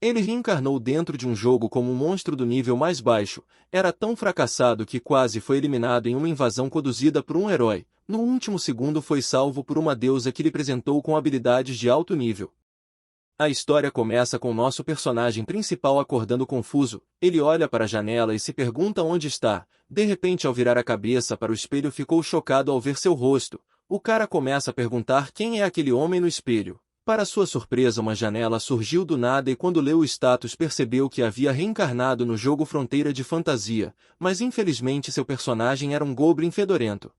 Ele reencarnou dentro de um jogo como um monstro do nível mais baixo, era tão fracassado que quase foi eliminado em uma invasão conduzida por um herói. No último segundo foi salvo por uma deusa que lhe presentou com habilidades de alto nível. A história começa com nosso personagem principal acordando confuso. Ele olha para a janela e se pergunta onde está. De repente, ao virar a cabeça para o espelho, ficou chocado ao ver seu rosto. O cara começa a perguntar quem é aquele homem no espelho. Para sua surpresa, uma janela surgiu do nada e quando leu o status percebeu que havia reencarnado no jogo Fronteira de Fantasia, mas infelizmente seu personagem era um goblin fedorento.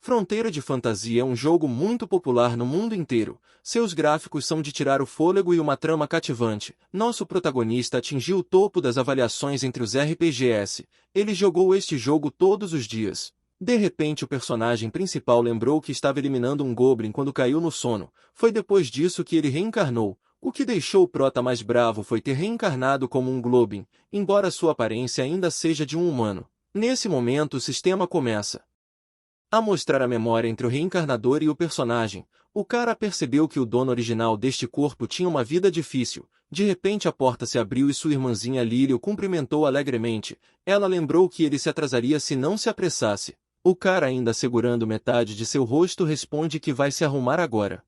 Fronteira de Fantasia é um jogo muito popular no mundo inteiro. Seus gráficos são de tirar o fôlego e uma trama cativante. Nosso protagonista atingiu o topo das avaliações entre os RPGs. Ele jogou este jogo todos os dias. De repente o personagem principal lembrou que estava eliminando um goblin quando caiu no sono. Foi depois disso que ele reencarnou. O que deixou o prota mais bravo foi ter reencarnado como um goblin, embora sua aparência ainda seja de um humano. Nesse momento o sistema começa a mostrar a memória entre o reencarnador e o personagem. O cara percebeu que o dono original deste corpo tinha uma vida difícil. De repente a porta se abriu e sua irmãzinha Lily o cumprimentou alegremente. Ela lembrou que ele se atrasaria se não se apressasse. O cara, ainda segurando metade de seu rosto, responde que vai se arrumar agora.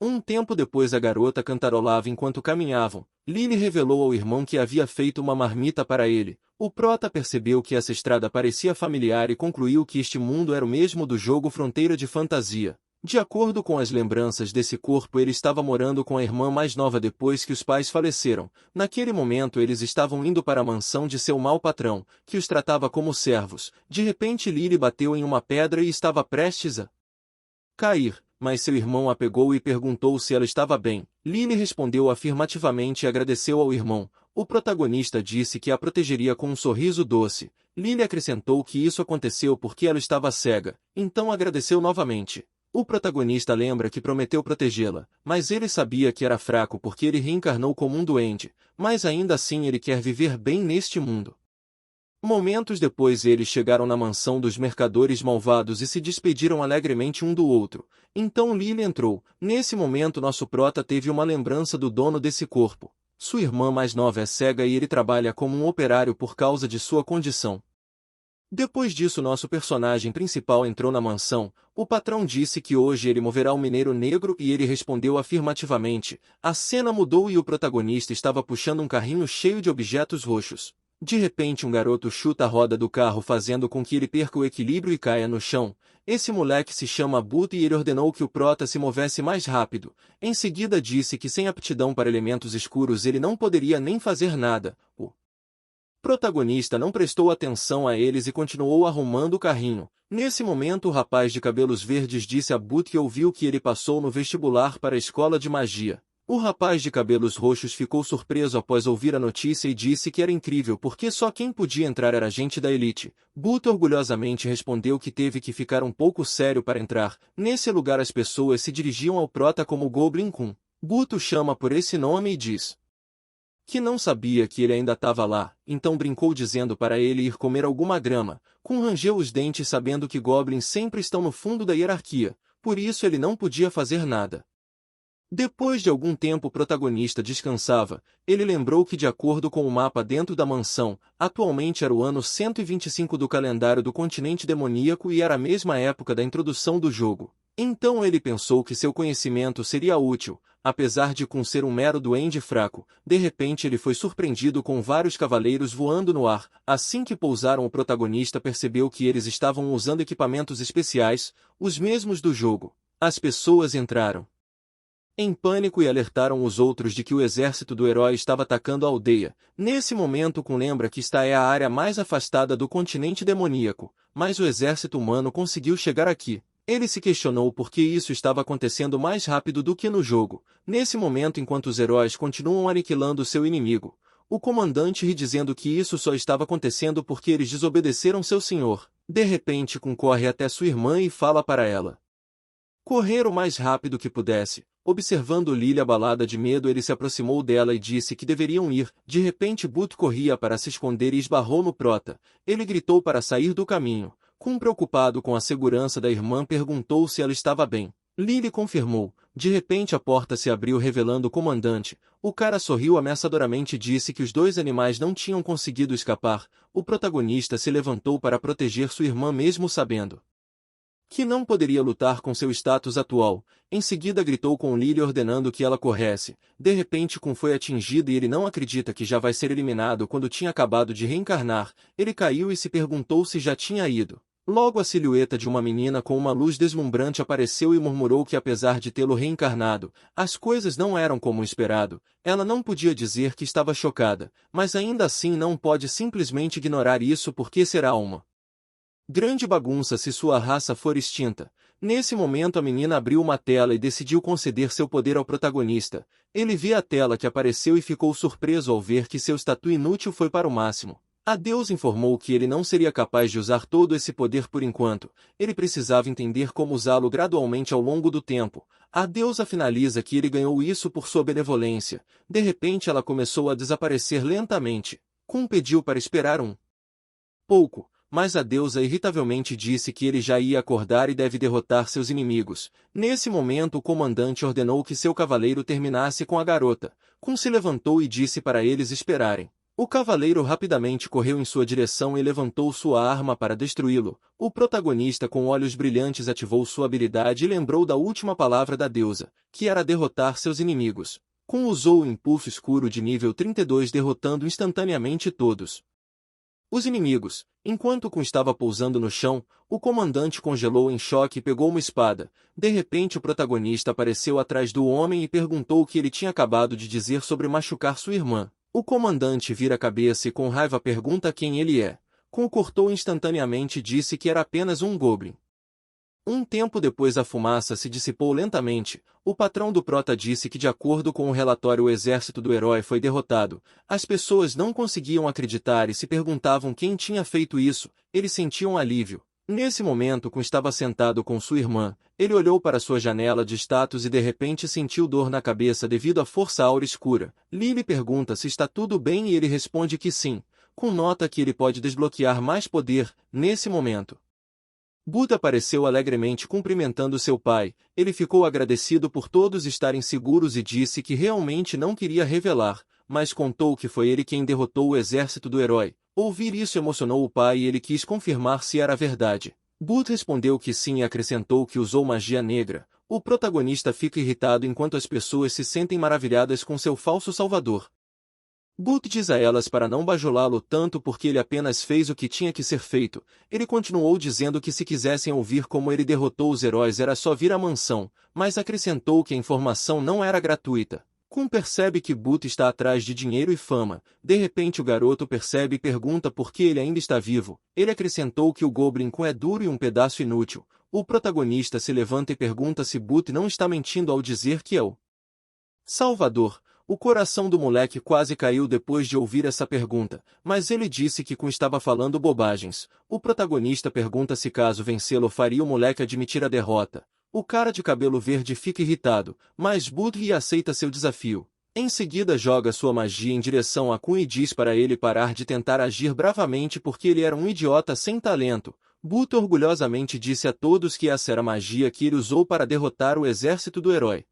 Um tempo depois a garota cantarolava enquanto caminhavam. Lily revelou ao irmão que havia feito uma marmita para ele. O prota percebeu que essa estrada parecia familiar e concluiu que este mundo era o mesmo do jogo Fronteira de Fantasia. De acordo com as lembranças desse corpo, ele estava morando com a irmã mais nova depois que os pais faleceram. Naquele momento eles estavam indo para a mansão de seu mau patrão, que os tratava como servos. De repente Lily bateu em uma pedra e estava prestes a cair, mas seu irmão a pegou e perguntou se ela estava bem. Lily respondeu afirmativamente e agradeceu ao irmão. O protagonista disse que a protegeria com um sorriso doce. Lily acrescentou que isso aconteceu porque ela estava cega, então agradeceu novamente. O protagonista lembra que prometeu protegê-la, mas ele sabia que era fraco porque ele reencarnou como um doente, mas ainda assim ele quer viver bem neste mundo. Momentos depois eles chegaram na mansão dos mercadores malvados e se despediram alegremente um do outro. Então Lily entrou. Nesse momento nosso prota teve uma lembrança do dono desse corpo. Sua irmã mais nova é cega e ele trabalha como um operário por causa de sua condição. Depois disso nosso personagem principal entrou na mansão. O patrão disse que hoje ele moverá o mineiro negro e ele respondeu afirmativamente. A cena mudou e o protagonista estava puxando um carrinho cheio de objetos roxos. De repente um garoto chuta a roda do carro fazendo com que ele perca o equilíbrio e caia no chão. Esse moleque se chama Boot e ele ordenou que o prota se movesse mais rápido. Em seguida disse que sem aptidão para elementos escuros ele não poderia nem fazer nada. O protagonista não prestou atenção a eles e continuou arrumando o carrinho. Nesse momento o rapaz de cabelos verdes disse a Boot que ouviu que ele passou no vestibular para a escola de magia. O rapaz de cabelos roxos ficou surpreso após ouvir a notícia e disse que era incrível porque só quem podia entrar era gente da elite. Boot orgulhosamente respondeu que teve que ficar um pouco sério para entrar. Nesse lugar as pessoas se dirigiam ao prota como Goblin Kun. Boot o chama por esse nome e diz que não sabia que ele ainda estava lá, então brincou dizendo para ele ir comer alguma grama. Kun rangeu os dentes sabendo que goblins sempre estão no fundo da hierarquia, por isso ele não podia fazer nada. Depois de algum tempo o protagonista descansava, ele lembrou que de acordo com o mapa dentro da mansão, atualmente era o ano 125 do calendário do continente demoníaco e era a mesma época da introdução do jogo. Então ele pensou que seu conhecimento seria útil, apesar de Kun ser um mero duende fraco. De repente ele foi surpreendido com vários cavaleiros voando no ar. Assim que pousaram o protagonista percebeu que eles estavam usando equipamentos especiais, os mesmos do jogo. As pessoas entraram em pânico e alertaram os outros de que o exército do herói estava atacando a aldeia. Nesse momento Kun lembra que esta é a área mais afastada do continente demoníaco, mas o exército humano conseguiu chegar aqui. Ele se questionou por que isso estava acontecendo mais rápido do que no jogo. Nesse momento, enquanto os heróis continuam aniquilando seu inimigo, o comandante ri dizendo que isso só estava acontecendo porque eles desobedeceram seu senhor. De repente Kun corre até sua irmã e fala para ela correr o mais rápido que pudesse. Observando Lily abalada de medo, ele se aproximou dela e disse que deveriam ir. De repente Boot corria para se esconder e esbarrou no prota. Ele gritou para sair do caminho. Kun, preocupado com a segurança da irmã, perguntou se ela estava bem. Lily confirmou. De repente a porta se abriu revelando o comandante. O cara sorriu ameaçadoramente e disse que os dois animais não tinham conseguido escapar. O protagonista se levantou para proteger sua irmã mesmo sabendo que não poderia lutar com seu status atual. Em seguida gritou com Lily ordenando que ela corresse. De repente Kun foi atingido e ele não acredita que já vai ser eliminado quando tinha acabado de reencarnar. Ele caiu e se perguntou se já tinha ido. Logo a silhueta de uma menina com uma luz deslumbrante apareceu e murmurou que apesar de tê-lo reencarnado, as coisas não eram como esperado. Ela não podia dizer que estava chocada, mas ainda assim não pode simplesmente ignorar isso porque será uma grande bagunça se sua raça for extinta. Nesse momento a menina abriu uma tela e decidiu conceder seu poder ao protagonista. Ele viu a tela que apareceu e ficou surpreso ao ver que seu status inútil foi para o máximo. A deusa informou que ele não seria capaz de usar todo esse poder por enquanto. Ele precisava entender como usá-lo gradualmente ao longo do tempo. A deusa finaliza que ele ganhou isso por sua benevolência. De repente ela começou a desaparecer lentamente. Kun pediu para esperar um pouco, mas a deusa irritavelmente disse que ele já ia acordar e deve derrotar seus inimigos. Nesse momento o comandante ordenou que seu cavaleiro terminasse com a garota. Kun se levantou e disse para eles esperarem. O cavaleiro rapidamente correu em sua direção e levantou sua arma para destruí-lo. O protagonista com olhos brilhantes ativou sua habilidade e lembrou da última palavra da deusa, que era derrotar seus inimigos. Kun usou o impulso escuro de nível 32 derrotando instantaneamente todos os inimigos. Enquanto Kun estava pousando no chão, o comandante congelou em choque e pegou uma espada. De repente o protagonista apareceu atrás do homem e perguntou o que ele tinha acabado de dizer sobre machucar sua irmã. O comandante vira a cabeça e com raiva pergunta quem ele é. Kun cortou instantaneamente e disse que era apenas um goblin. Um tempo depois a fumaça se dissipou lentamente. O patrão do prota disse que de acordo com o relatório o exército do herói foi derrotado. As pessoas não conseguiam acreditar e se perguntavam quem tinha feito isso. Eles sentiam alívio. Nesse momento Kun estava sentado com sua irmã. Ele olhou para sua janela de status e de repente sentiu dor na cabeça devido à força áurea escura. Lily pergunta se está tudo bem e ele responde que sim. Kun nota que ele pode desbloquear mais poder, nesse momento. Buda apareceu alegremente cumprimentando seu pai. Ele ficou agradecido por todos estarem seguros e disse que realmente não queria revelar, mas contou que foi ele quem derrotou o exército do herói. Ouvir isso emocionou o pai e ele quis confirmar se era verdade. Buda respondeu que sim e acrescentou que usou magia negra. O protagonista fica irritado enquanto as pessoas se sentem maravilhadas com seu falso salvador. Boot diz a elas para não bajulá-lo tanto porque ele apenas fez o que tinha que ser feito. Ele continuou dizendo que se quisessem ouvir como ele derrotou os heróis era só vir à mansão, mas acrescentou que a informação não era gratuita. Kun percebe que Boot está atrás de dinheiro e fama. De repente o garoto percebe e pergunta por que ele ainda está vivo. Ele acrescentou que o Goblin Kun é duro e um pedaço inútil. O protagonista se levanta e pergunta se Boot não está mentindo ao dizer que é o Salvador. O coração do moleque quase caiu depois de ouvir essa pergunta, mas ele disse que Kun estava falando bobagens. O protagonista pergunta se caso vencê-lo faria o moleque admitir a derrota. O cara de cabelo verde fica irritado, mas Budri aceita seu desafio. Em seguida joga sua magia em direção a Kun e diz para ele parar de tentar agir bravamente porque ele era um idiota sem talento. Buto orgulhosamente disse a todos que essa era a magia que ele usou para derrotar o exército do herói.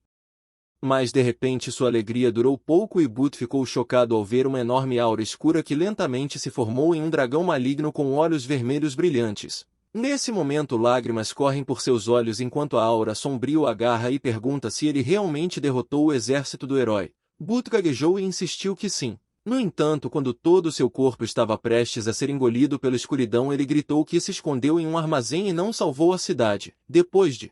Mas de repente sua alegria durou pouco e Boot ficou chocado ao ver uma enorme aura escura que lentamente se formou em um dragão maligno com olhos vermelhos brilhantes. Nesse momento lágrimas correm por seus olhos enquanto a aura sombria o agarra e pergunta se ele realmente derrotou o exército do herói. Boot gaguejou e insistiu que sim. No entanto, quando todo seu corpo estava prestes a ser engolido pela escuridão, ele gritou que se escondeu em um armazém e não salvou a cidade. Depois de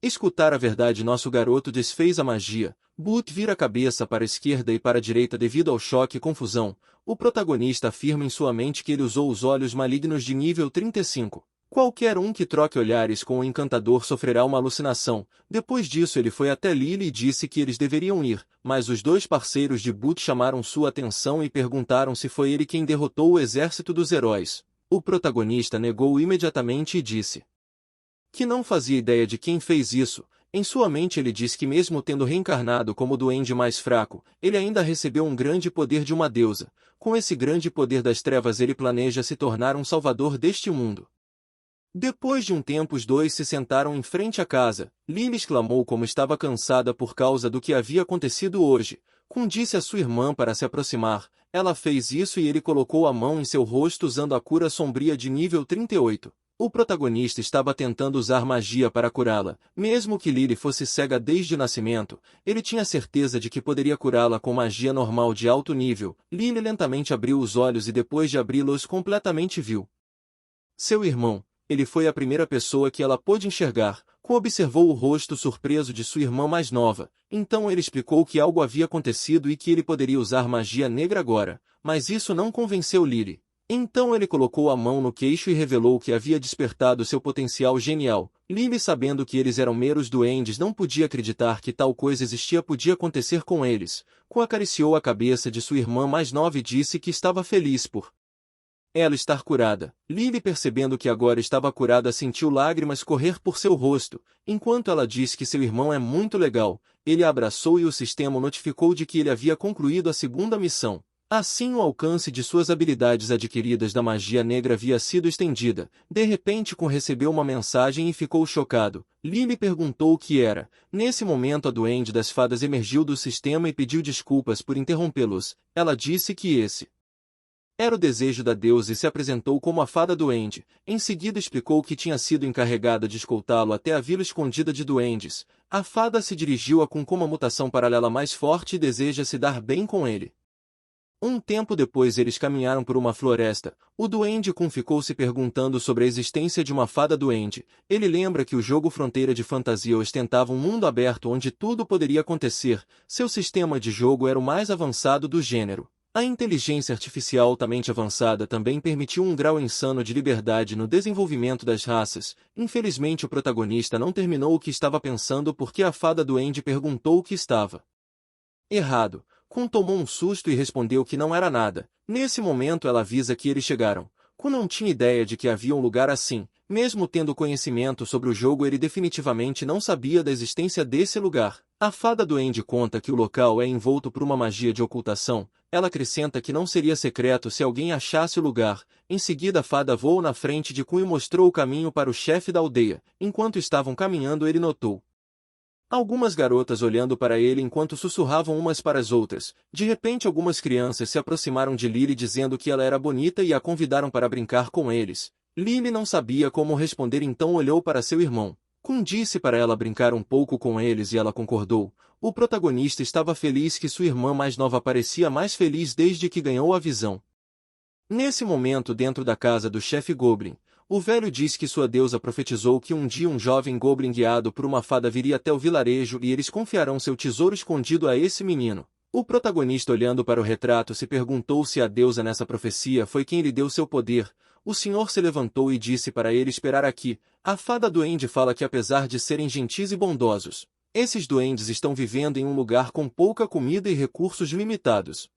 escutar a verdade, nosso garoto desfez a magia. Boot vira a cabeça para a esquerda e para a direita devido ao choque e confusão. O protagonista afirma em sua mente que ele usou os olhos malignos de nível 35. Qualquer um que troque olhares com o encantador sofrerá uma alucinação. Depois disso ele foi até Lily e disse que eles deveriam ir, mas os dois parceiros de Boot chamaram sua atenção e perguntaram se foi ele quem derrotou o exército dos heróis. O protagonista negou imediatamente e disse que não fazia ideia de quem fez isso. Em sua mente ele diz que mesmo tendo reencarnado como o duende mais fraco, ele ainda recebeu um grande poder de uma deusa. Com esse grande poder das trevas ele planeja se tornar um salvador deste mundo. Depois de um tempo os dois se sentaram em frente à casa. Lily exclamou como estava cansada por causa do que havia acontecido hoje. Kun disse a sua irmã para se aproximar. Ela fez isso e ele colocou a mão em seu rosto usando a cura sombria de nível 38. O protagonista estava tentando usar magia para curá-la. Mesmo que Lily fosse cega desde o nascimento, ele tinha certeza de que poderia curá-la com magia normal de alto nível. Lily lentamente abriu os olhos e depois de abri-los completamente viu seu irmão. Ele foi a primeira pessoa que ela pôde enxergar. Kun observou o rosto surpreso de sua irmã mais nova. Então ele explicou que algo havia acontecido e que ele poderia usar magia negra agora. Mas isso não convenceu Lily. Então ele colocou a mão no queixo e revelou que havia despertado seu potencial genial. Lily, sabendo que eles eram meros duendes, não podia acreditar que tal coisa podia acontecer com eles. Kun acariciou a cabeça de sua irmã mais nova e disse que estava feliz por ela estar curada. Lily, percebendo que agora estava curada, sentiu lágrimas correr por seu rosto. Enquanto ela disse que seu irmão é muito legal, ele a abraçou e o sistema notificou de que ele havia concluído a segunda missão. Assim o alcance de suas habilidades adquiridas da magia negra havia sido estendida. De repente Kun recebeu uma mensagem e ficou chocado. Lily perguntou o que era. Nesse momento a duende das fadas emergiu do sistema e pediu desculpas por interrompê-los. Ela disse que esse era o desejo da deusa e se apresentou como a fada duende. Em seguida explicou que tinha sido encarregada de escoltá-lo até a vila escondida de duendes. A fada se dirigiu a Kun com uma mutação paralela mais forte e deseja se dar bem com ele. Um tempo depois eles caminharam por uma floresta. O duende Kun ficou se perguntando sobre a existência de uma fada duende. Ele lembra que o jogo Fronteira de Fantasia ostentava um mundo aberto onde tudo poderia acontecer. Seu sistema de jogo era o mais avançado do gênero. A inteligência artificial altamente avançada também permitiu um grau insano de liberdade no desenvolvimento das raças. Infelizmente o protagonista não terminou o que estava pensando porque a fada duende perguntou o que estava errado. Kun tomou um susto e respondeu que não era nada. Nesse momento ela avisa que eles chegaram. Kun não tinha ideia de que havia um lugar assim. Mesmo tendo conhecimento sobre o jogo, ele definitivamente não sabia da existência desse lugar. A fada duende conta que o local é envolto por uma magia de ocultação. Ela acrescenta que não seria secreto se alguém achasse o lugar. Em seguida a fada voou na frente de Kun e mostrou o caminho para o chefe da aldeia. Enquanto estavam caminhando ele notou algumas garotas olhando para ele enquanto sussurravam umas para as outras. De repente algumas crianças se aproximaram de Lily dizendo que ela era bonita e a convidaram para brincar com eles. Lily não sabia como responder, então olhou para seu irmão. Kun disse para ela brincar um pouco com eles e ela concordou. O protagonista estava feliz que sua irmã mais nova parecia mais feliz desde que ganhou a visão. Nesse momento, dentro da casa do chefe Goblin, o velho diz que sua deusa profetizou que um dia um jovem Goblin guiado por uma fada viria até o vilarejo e eles confiarão seu tesouro escondido a esse menino. O protagonista, olhando para o retrato, se perguntou se a deusa nessa profecia foi quem lhe deu seu poder. O senhor se levantou e disse para ele esperar aqui. A fada duende fala que apesar de serem gentis e bondosos, esses duendes estão vivendo em um lugar com pouca comida e recursos limitados.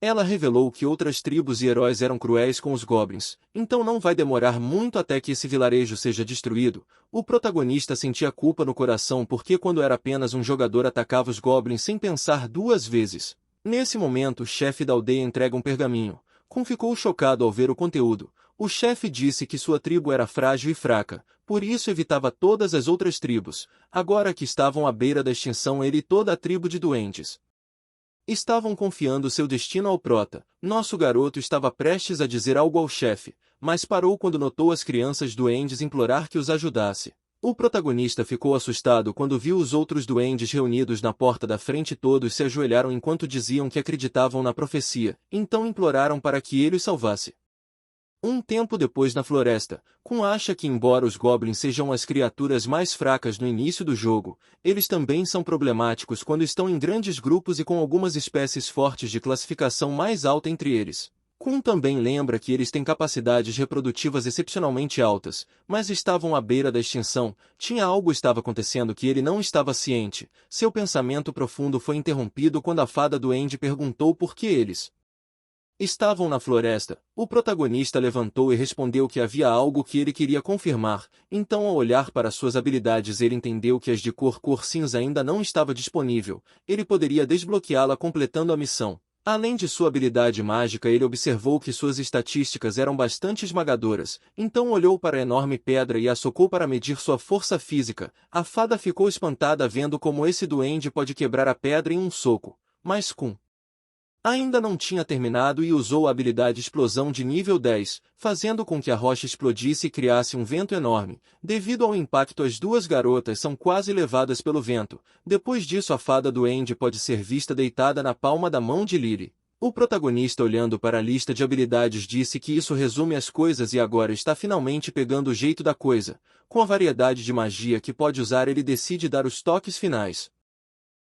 Ela revelou que outras tribos e heróis eram cruéis com os goblins, então não vai demorar muito até que esse vilarejo seja destruído. O protagonista sentia culpa no coração porque quando era apenas um jogador atacava os goblins sem pensar duas vezes. Nesse momento o chefe da aldeia entrega um pergaminho. Kun ficou chocado ao ver o conteúdo. O chefe disse que sua tribo era frágil e fraca, por isso evitava todas as outras tribos. Agora que estavam à beira da extinção, ele e toda a tribo de duendes estavam confiando seu destino ao prota. Nosso garoto estava prestes a dizer algo ao chefe, mas parou quando notou as crianças duendes implorar que os ajudasse. O protagonista ficou assustado quando viu os outros duendes reunidos na porta da frente e todos se ajoelharam enquanto diziam que acreditavam na profecia, então imploraram para que ele os salvasse. Um tempo depois na floresta, Kun acha que embora os goblins sejam as criaturas mais fracas no início do jogo, eles também são problemáticos quando estão em grandes grupos e com algumas espécies fortes de classificação mais alta entre eles. Kun também lembra que eles têm capacidades reprodutivas excepcionalmente altas, mas estavam à beira da extinção. Algo estava acontecendo que ele não estava ciente. Seu pensamento profundo foi interrompido quando a fada duende perguntou por que eles estavam na floresta. O protagonista levantou e respondeu que havia algo que ele queria confirmar. Então, ao olhar para suas habilidades, ele entendeu que as de cor cinza ainda não estava disponível. Ele poderia desbloqueá-la completando a missão. Além de sua habilidade mágica, ele observou que suas estatísticas eram bastante esmagadoras, então olhou para a enorme pedra e a socou para medir sua força física. A fada ficou espantada vendo como esse duende pode quebrar a pedra em um soco, mas Kun ainda não tinha terminado e usou a habilidade Explosão de nível 10, fazendo com que a rocha explodisse e criasse um vento enorme. Devido ao impacto, as duas garotas são quase levadas pelo vento. Depois disso, a fada duende pode ser vista deitada na palma da mão de Lily. O protagonista, olhando para a lista de habilidades, disse que isso resume as coisas e agora está finalmente pegando o jeito da coisa. Com a variedade de magia que pode usar, ele decide dar os toques finais.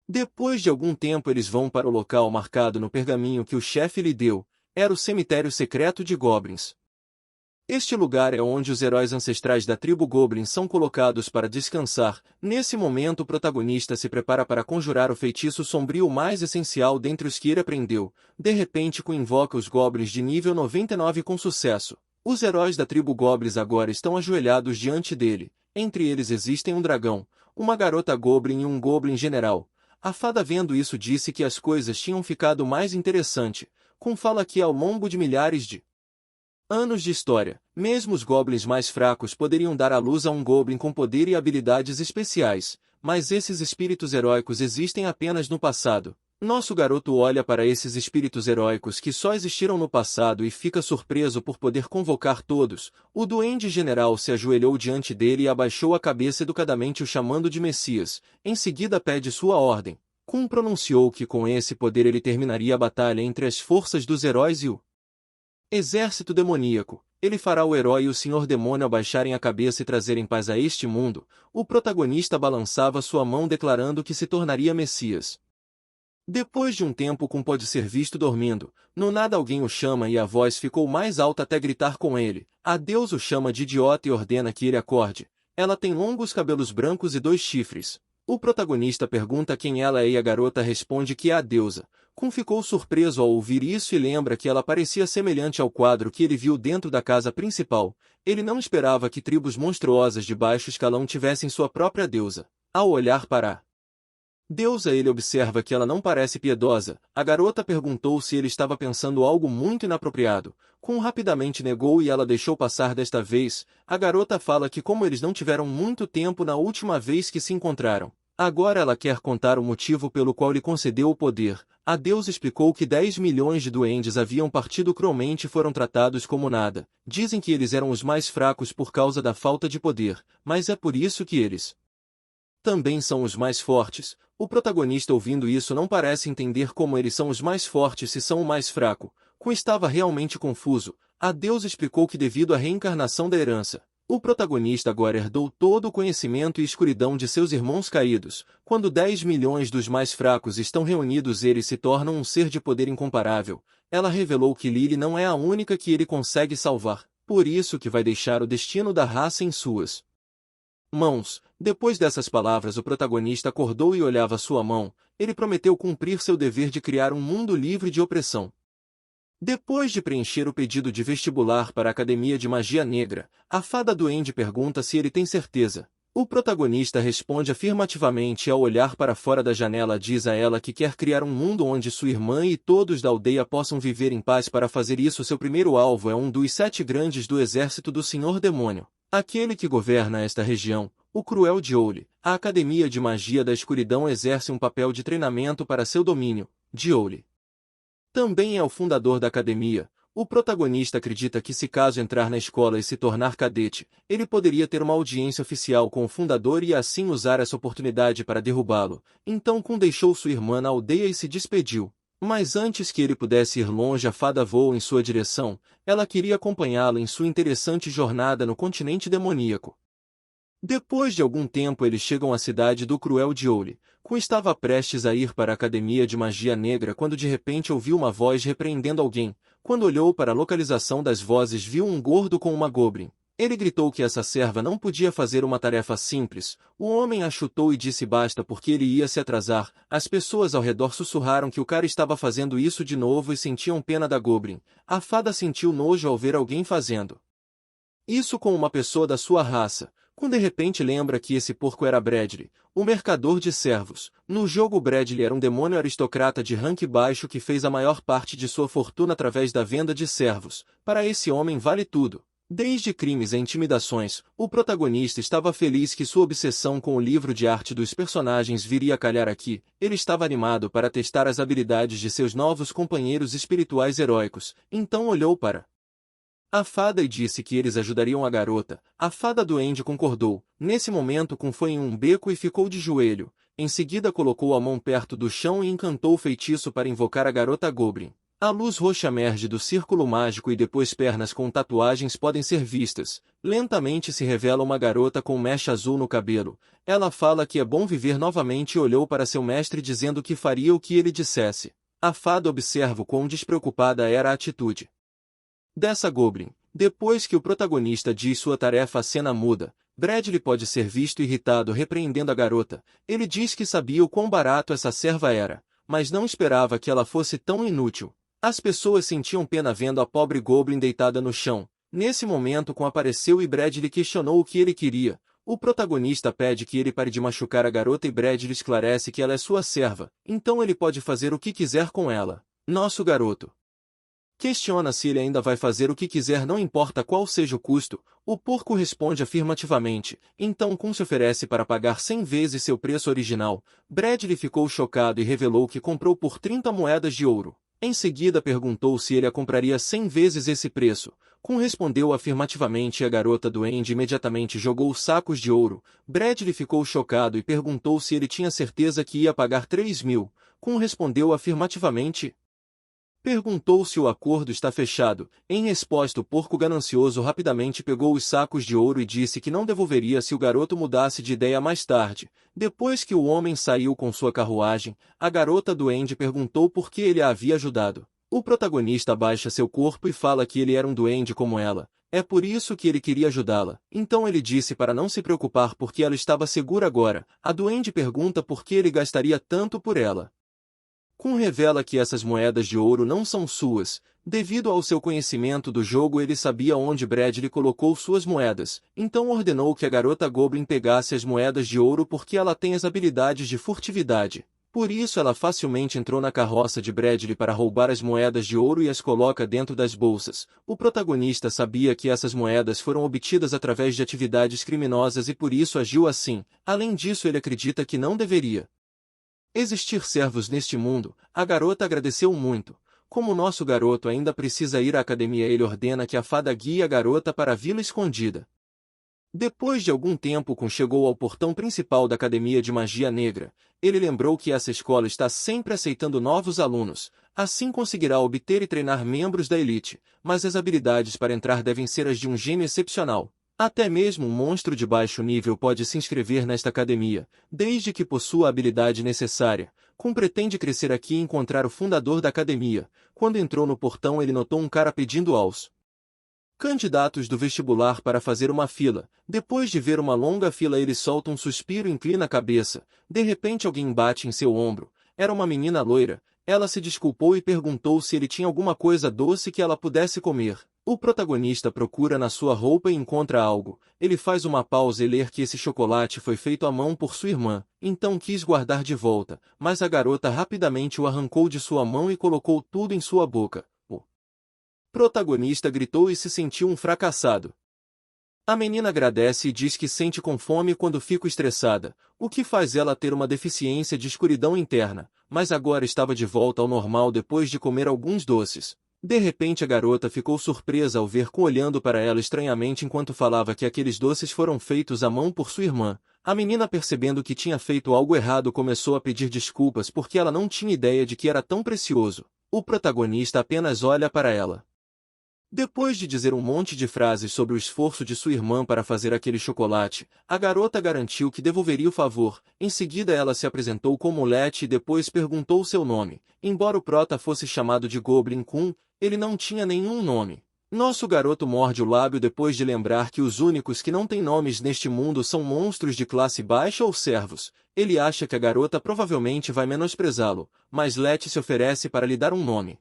Depois de algum tempo, eles vão para o local marcado no pergaminho que o chefe lhe deu. Era o cemitério secreto de Goblins. Este lugar é onde os heróis ancestrais da tribo Goblin são colocados para descansar. Nesse momento, o protagonista se prepara para conjurar o feitiço sombrio mais essencial dentre os que ele aprendeu. De repente, Kun invoca os Goblins de nível 99 com sucesso. Os heróis da tribo Goblins agora estão ajoelhados diante dele. Entre eles existem um dragão, uma garota Goblin e um Goblin general. A fada, vendo isso, disse que as coisas tinham ficado mais interessante. Kun fala que ao longo de milhares de anos de história, mesmo os goblins mais fracos poderiam dar à luz a um goblin com poder e habilidades especiais, mas esses espíritos heróicos existem apenas no passado. Nosso garoto olha para esses espíritos heróicos que só existiram no passado e fica surpreso por poder convocar todos. O duende general se ajoelhou diante dele e abaixou a cabeça educadamente, o chamando de Messias. Em seguida pede sua ordem. Kun pronunciou que com esse poder ele terminaria a batalha entre as forças dos heróis e o exército demoníaco. Ele fará o herói e o senhor demônio abaixarem a cabeça e trazerem paz a este mundo. O protagonista balançava sua mão declarando que se tornaria Messias. Depois de um tempo, Kun pode ser visto dormindo. No nada alguém o chama e a voz ficou mais alta até gritar com ele. A Deus o chama de idiota e ordena que ele acorde. Ela tem longos cabelos brancos e 2 chifres. O protagonista pergunta quem ela é e a garota responde que é a deusa. Kun ficou surpreso ao ouvir isso e lembra que ela parecia semelhante ao quadro que ele viu dentro da casa principal. Ele não esperava que tribos monstruosas de baixo escalão tivessem sua própria deusa. Ao olhar para a deusa, ele observa que ela não parece piedosa. A garota perguntou se ele estava pensando algo muito inapropriado. Kun rapidamente negou e ela deixou passar desta vez. A garota fala que como eles não tiveram muito tempo na última vez que se encontraram, agora ela quer contar o motivo pelo qual lhe concedeu o poder. A deusa explicou que 10 milhões de duendes haviam partido cruelmente e foram tratados como nada. Dizem que eles eram os mais fracos por causa da falta de poder, mas é por isso que eles também são os mais fortes. O protagonista, ouvindo isso, não parece entender como eles são os mais fortes se são o mais fraco. Kun estava realmente confuso. A deusa explicou que devido à reencarnação da herança, o protagonista agora herdou todo o conhecimento e escuridão de seus irmãos caídos. Quando 10 milhões dos mais fracos estão reunidos, eles se tornam um ser de poder incomparável. Ela revelou que Lily não é a única que ele consegue salvar, por isso que vai deixar o destino da raça em suas mãos. Depois dessas palavras, o protagonista acordou e olhava sua mão. Ele prometeu cumprir seu dever de criar um mundo livre de opressão. Depois de preencher o pedido de vestibular para a Academia de Magia Negra, a fada duende pergunta se ele tem certeza. O protagonista responde afirmativamente e ao olhar para fora da janela diz a ela que quer criar um mundo onde sua irmã e todos da aldeia possam viver em paz. Para fazer isso, seu primeiro alvo é um dos 7 grandes do exército do Senhor Demônio, aquele que governa esta região, o Cruel Diole. A Academia de Magia da Escuridão exerce um papel de treinamento para seu domínio. Diole também é o fundador da academia. O protagonista acredita que se caso entrar na escola e se tornar cadete, ele poderia ter uma audiência oficial com o fundador e assim usar essa oportunidade para derrubá-lo. Então Kun deixou sua irmã na aldeia e se despediu. Mas antes que ele pudesse ir longe, a fada voou em sua direção. Ela queria acompanhá-lo em sua interessante jornada no continente demoníaco. Depois de algum tempo, eles chegam à cidade do Cruel Diole. Kun estava prestes a ir para a Academia de Magia Negra quando de repente ouviu uma voz repreendendo alguém. Quando olhou para a localização das vozes, viu um gordo com uma goblin. Ele gritou que essa serva não podia fazer uma tarefa simples. O homem a chutou e disse basta porque ele ia se atrasar. As pessoas ao redor sussurraram que o cara estava fazendo isso de novo e sentiam pena da goblin. A fada sentiu nojo ao ver alguém fazendo isso com uma pessoa da sua raça. Quando de repente lembra que esse porco era Bradley, o mercador de servos. No jogo Bradley era um demônio aristocrata de rank baixo que fez a maior parte de sua fortuna através da venda de servos. Para esse homem vale tudo. Desde crimes a intimidações, o protagonista estava feliz que sua obsessão com o livro de arte dos personagens viria a calhar aqui. Ele estava animado para testar as habilidades de seus novos companheiros espirituais heróicos, então olhou para a fada e disse que eles ajudariam a garota. A fada duende concordou. Nesse momento foi em um beco e ficou de joelho. Em seguida colocou a mão perto do chão e encantou o feitiço para invocar a garota Goblin. A luz roxa emerge do círculo mágico e depois pernas com tatuagens podem ser vistas. Lentamente se revela uma garota com mecha azul no cabelo. Ela fala que é bom viver novamente e olhou para seu mestre dizendo que faria o que ele dissesse. A fada observa o quão despreocupada era a atitude dessa Goblin. Depois que o protagonista diz sua tarefa, a cena muda. Bradley pode ser visto irritado repreendendo a garota. Ele diz que sabia o quão barato essa serva era, mas não esperava que ela fosse tão inútil. As pessoas sentiam pena vendo a pobre Goblin deitada no chão. Nesse momento apareceu e Bradley questionou o que ele queria. O protagonista pede que ele pare de machucar a garota e Bradley esclarece que ela é sua serva, então ele pode fazer o que quiser com ela. Nosso garoto questiona se ele ainda vai fazer o que quiser, não importa qual seja o custo. O porco responde afirmativamente, então Kun se oferece para pagar 100 vezes seu preço original. Bradley ficou chocado e revelou que comprou por 30 moedas de ouro. Em seguida perguntou se ele a compraria 100 vezes esse preço. Kun respondeu afirmativamente e a garota duende imediatamente jogou os sacos de ouro. Bradley ficou chocado e perguntou se ele tinha certeza que ia pagar 3.000. Kun respondeu afirmativamente. Perguntou se o acordo está fechado. Em resposta, o porco ganancioso rapidamente pegou os sacos de ouro e disse que não devolveria se o garoto mudasse de ideia mais tarde. Depois que o homem saiu com sua carruagem, a garota duende perguntou por que ele a havia ajudado. O protagonista abaixa seu corpo e fala que ele era um duende como ela. É por isso que ele queria ajudá-la. Então ele disse para não se preocupar porque ela estava segura agora. A duende pergunta por que ele gastaria tanto por ela. Kun revela que essas moedas de ouro não são suas. Devido ao seu conhecimento do jogo, ele sabia onde Bradley colocou suas moedas, então ordenou que a garota Goblin pegasse as moedas de ouro porque ela tem as habilidades de furtividade. Por isso ela facilmente entrou na carroça de Bradley para roubar as moedas de ouro e as coloca dentro das bolsas. O protagonista sabia que essas moedas foram obtidas através de atividades criminosas e por isso agiu assim. Além disso, ele acredita que não deveria existir servos neste mundo. A garota agradeceu muito. Como nosso garoto ainda precisa ir à academia, ele ordena que a fada guie a garota para a vila escondida. Depois de algum tempo, Kun chegou ao portão principal da Academia de Magia Negra. Ele lembrou que essa escola está sempre aceitando novos alunos. Assim conseguirá obter e treinar membros da elite, mas as habilidades para entrar devem ser as de um gênio excepcional. Até mesmo um monstro de baixo nível pode se inscrever nesta academia, desde que possua a habilidade necessária. Kun pretende crescer aqui e encontrar o fundador da academia. Quando entrou no portão, ele notou um cara pedindo aos candidatos do vestibular para fazer uma fila. Depois de ver uma longa fila, ele solta um suspiro e inclina a cabeça. De repente alguém bate em seu ombro. Era uma menina loira. Ela se desculpou e perguntou se ele tinha alguma coisa doce que ela pudesse comer. O protagonista procura na sua roupa e encontra algo. Ele faz uma pausa e lê que esse chocolate foi feito à mão por sua irmã, então quis guardar de volta, mas a garota rapidamente o arrancou de sua mão e colocou tudo em sua boca. O protagonista gritou e se sentiu um fracassado. A menina agradece e diz que sente com fome quando fica estressada, o que faz ela ter uma deficiência de escuridão interna, mas agora estava de volta ao normal depois de comer alguns doces. De repente a garota ficou surpresa ao ver Kun olhando para ela estranhamente enquanto falava que aqueles doces foram feitos à mão por sua irmã. A menina, percebendo que tinha feito algo errado, começou a pedir desculpas porque ela não tinha ideia de que era tão precioso. O protagonista apenas olha para ela. Depois de dizer um monte de frases sobre o esforço de sua irmã para fazer aquele chocolate, a garota garantiu que devolveria o favor. Em seguida ela se apresentou como Letty e depois perguntou seu nome. Embora o prota fosse chamado de Goblin Kun, ele não tinha nenhum nome. Nosso garoto morde o lábio depois de lembrar que os únicos que não têm nomes neste mundo são monstros de classe baixa ou servos. Ele acha que a garota provavelmente vai menosprezá-lo, mas Letty se oferece para lhe dar um nome.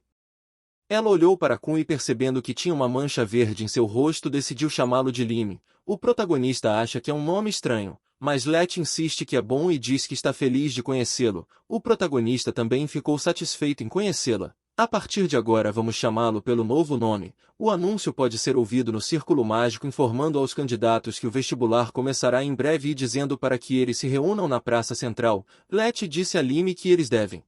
Ela olhou para Kun e, percebendo que tinha uma mancha verde em seu rosto, decidiu chamá-lo de Lime. O protagonista acha que é um nome estranho, mas Let insiste que é bom e diz que está feliz de conhecê-lo. O protagonista também ficou satisfeito em conhecê-la. A partir de agora vamos chamá-lo pelo novo nome. O anúncio pode ser ouvido no Círculo Mágico informando aos candidatos que o vestibular começará em breve e dizendo para que eles se reúnam na Praça Central. Let disse a Lime que eles devem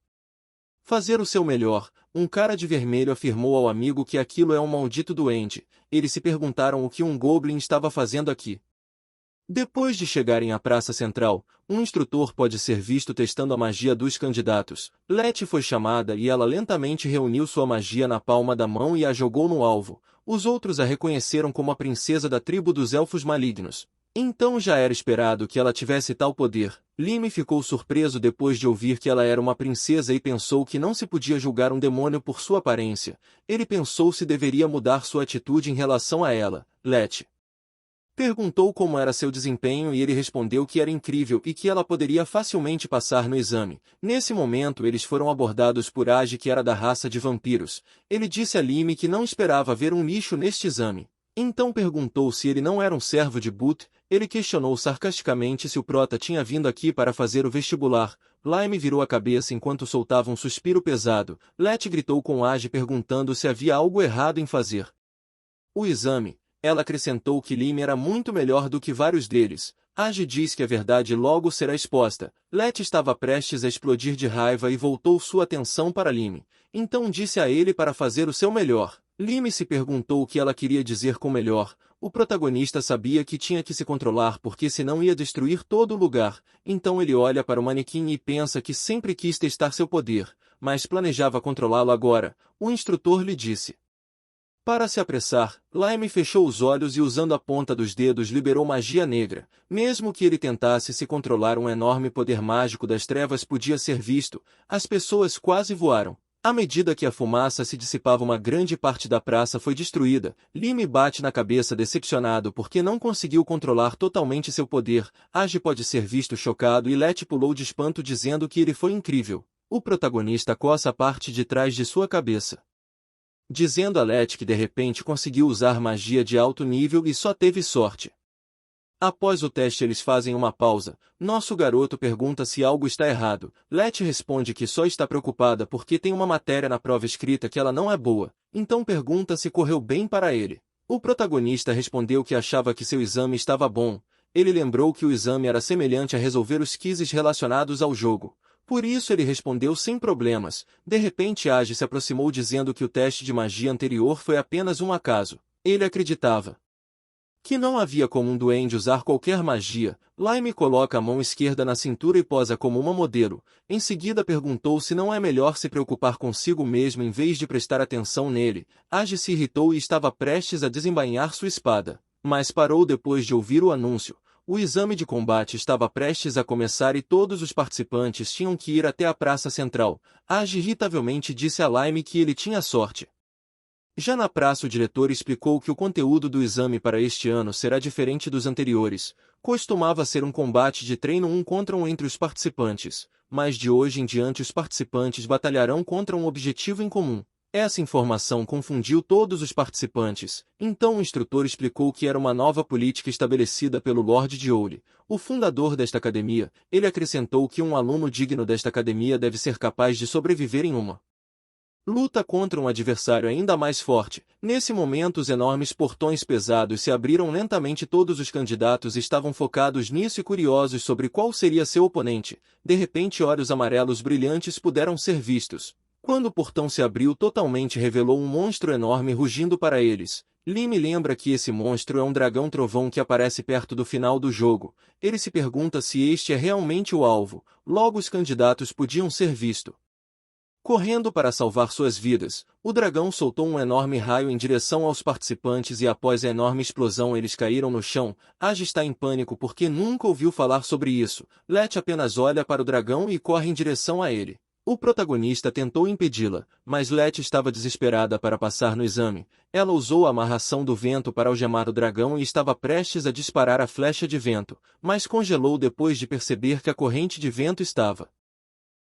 fazer o seu melhor. Um cara de vermelho afirmou ao amigo que aquilo é um maldito duende. Eles se perguntaram o que um Goblin estava fazendo aqui. Depois de chegarem à Praça Central, um instrutor pode ser visto testando a magia dos candidatos. Let foi chamada e ela lentamente reuniu sua magia na palma da mão e a jogou no alvo. Os outros a reconheceram como a princesa da tribo dos Elfos Malignos. Então já era esperado que ela tivesse tal poder. Lime ficou surpreso depois de ouvir que ela era uma princesa e pensou que não se podia julgar um demônio por sua aparência. Ele pensou se deveria mudar sua atitude em relação a ela. Let perguntou como era seu desempenho e ele respondeu que era incrível e que ela poderia facilmente passar no exame. Nesse momento eles foram abordados por Age, que era da raça de vampiros. Ele disse a Lime que não esperava ver um lixo neste exame. Então perguntou se ele não era um servo de Boot. Ele questionou sarcasticamente se o prota tinha vindo aqui para fazer o vestibular. Lime virou a cabeça enquanto soltava um suspiro pesado. Let gritou com Age perguntando se havia algo errado em fazer o exame. Ela acrescentou que Lime era muito melhor do que vários deles. Age diz que a verdade logo será exposta. Let estava prestes a explodir de raiva e voltou sua atenção para Lime. Então disse a ele para fazer o seu melhor. Lime se perguntou o que ela queria dizer com melhor. O protagonista sabia que tinha que se controlar porque senão ia destruir todo o lugar. Então ele olha para o manequim e pensa que sempre quis testar seu poder, mas planejava controlá-lo agora. O instrutor lhe disse para se apressar. Lime fechou os olhos e usando a ponta dos dedos liberou magia negra. Mesmo que ele tentasse se controlar, um enorme poder mágico das trevas podia ser visto. As pessoas quase voaram. À medida que a fumaça se dissipava, uma grande parte da praça foi destruída. Lime bate na cabeça decepcionado porque não conseguiu controlar totalmente seu poder. Age pode ser visto chocado e Let pulou de espanto dizendo que ele foi incrível. O protagonista coça a parte de trás de sua cabeça, dizendo a Let que de repente conseguiu usar magia de alto nível e só teve sorte. Após o teste eles fazem uma pausa. Nosso garoto pergunta se algo está errado. Let responde que só está preocupada porque tem uma matéria na prova escrita que ela não é boa. Então pergunta se correu bem para ele. O protagonista respondeu que achava que seu exame estava bom. Ele lembrou que o exame era semelhante a resolver os quizzes relacionados ao jogo. Por isso ele respondeu sem problemas. De repente Age se aproximou dizendo que o teste de magia anterior foi apenas um acaso. Ele acreditava que não havia como um duende usar qualquer magia. Lime coloca a mão esquerda na cintura e posa como uma modelo. Em seguida perguntou se não é melhor se preocupar consigo mesmo em vez de prestar atenção nele. Age se irritou e estava prestes a desembainhar sua espada, mas parou depois de ouvir o anúncio. O exame de combate estava prestes a começar e todos os participantes tinham que ir até a Praça Central. Age irritavelmente disse a Lime que ele tinha sorte. Já na praça o diretor explicou que o conteúdo do exame para este ano será diferente dos anteriores. Costumava ser um combate de treino um contra um entre os participantes, mas de hoje em diante os participantes batalharão contra um objetivo em comum. Essa informação confundiu todos os participantes. Então o instrutor explicou que era uma nova política estabelecida pelo Lord Diole, o fundador desta academia. Ele acrescentou que um aluno digno desta academia deve ser capaz de sobreviver em uma luta contra um adversário ainda mais forte. Nesse momento os enormes portões pesados se abriram lentamente. Todos os candidatos estavam focados nisso e curiosos sobre qual seria seu oponente. De repente olhos amarelos brilhantes puderam ser vistos. Quando o portão se abriu totalmente, revelou um monstro enorme rugindo para eles. Lime lembra que esse monstro é um dragão trovão que aparece perto do final do jogo. Ele se pergunta se este é realmente o alvo. Logo os candidatos podiam ser vistos correndo para salvar suas vidas. O dragão soltou um enorme raio em direção aos participantes e após a enorme explosão eles caíram no chão. Age está em pânico porque nunca ouviu falar sobre isso. Let apenas olha para o dragão e corre em direção a ele. O protagonista tentou impedi-la, mas Let estava desesperada para passar no exame. Ela usou a amarração do vento para algemar o dragão e estava prestes a disparar a flecha de vento, mas congelou depois de perceber que a corrente de vento estava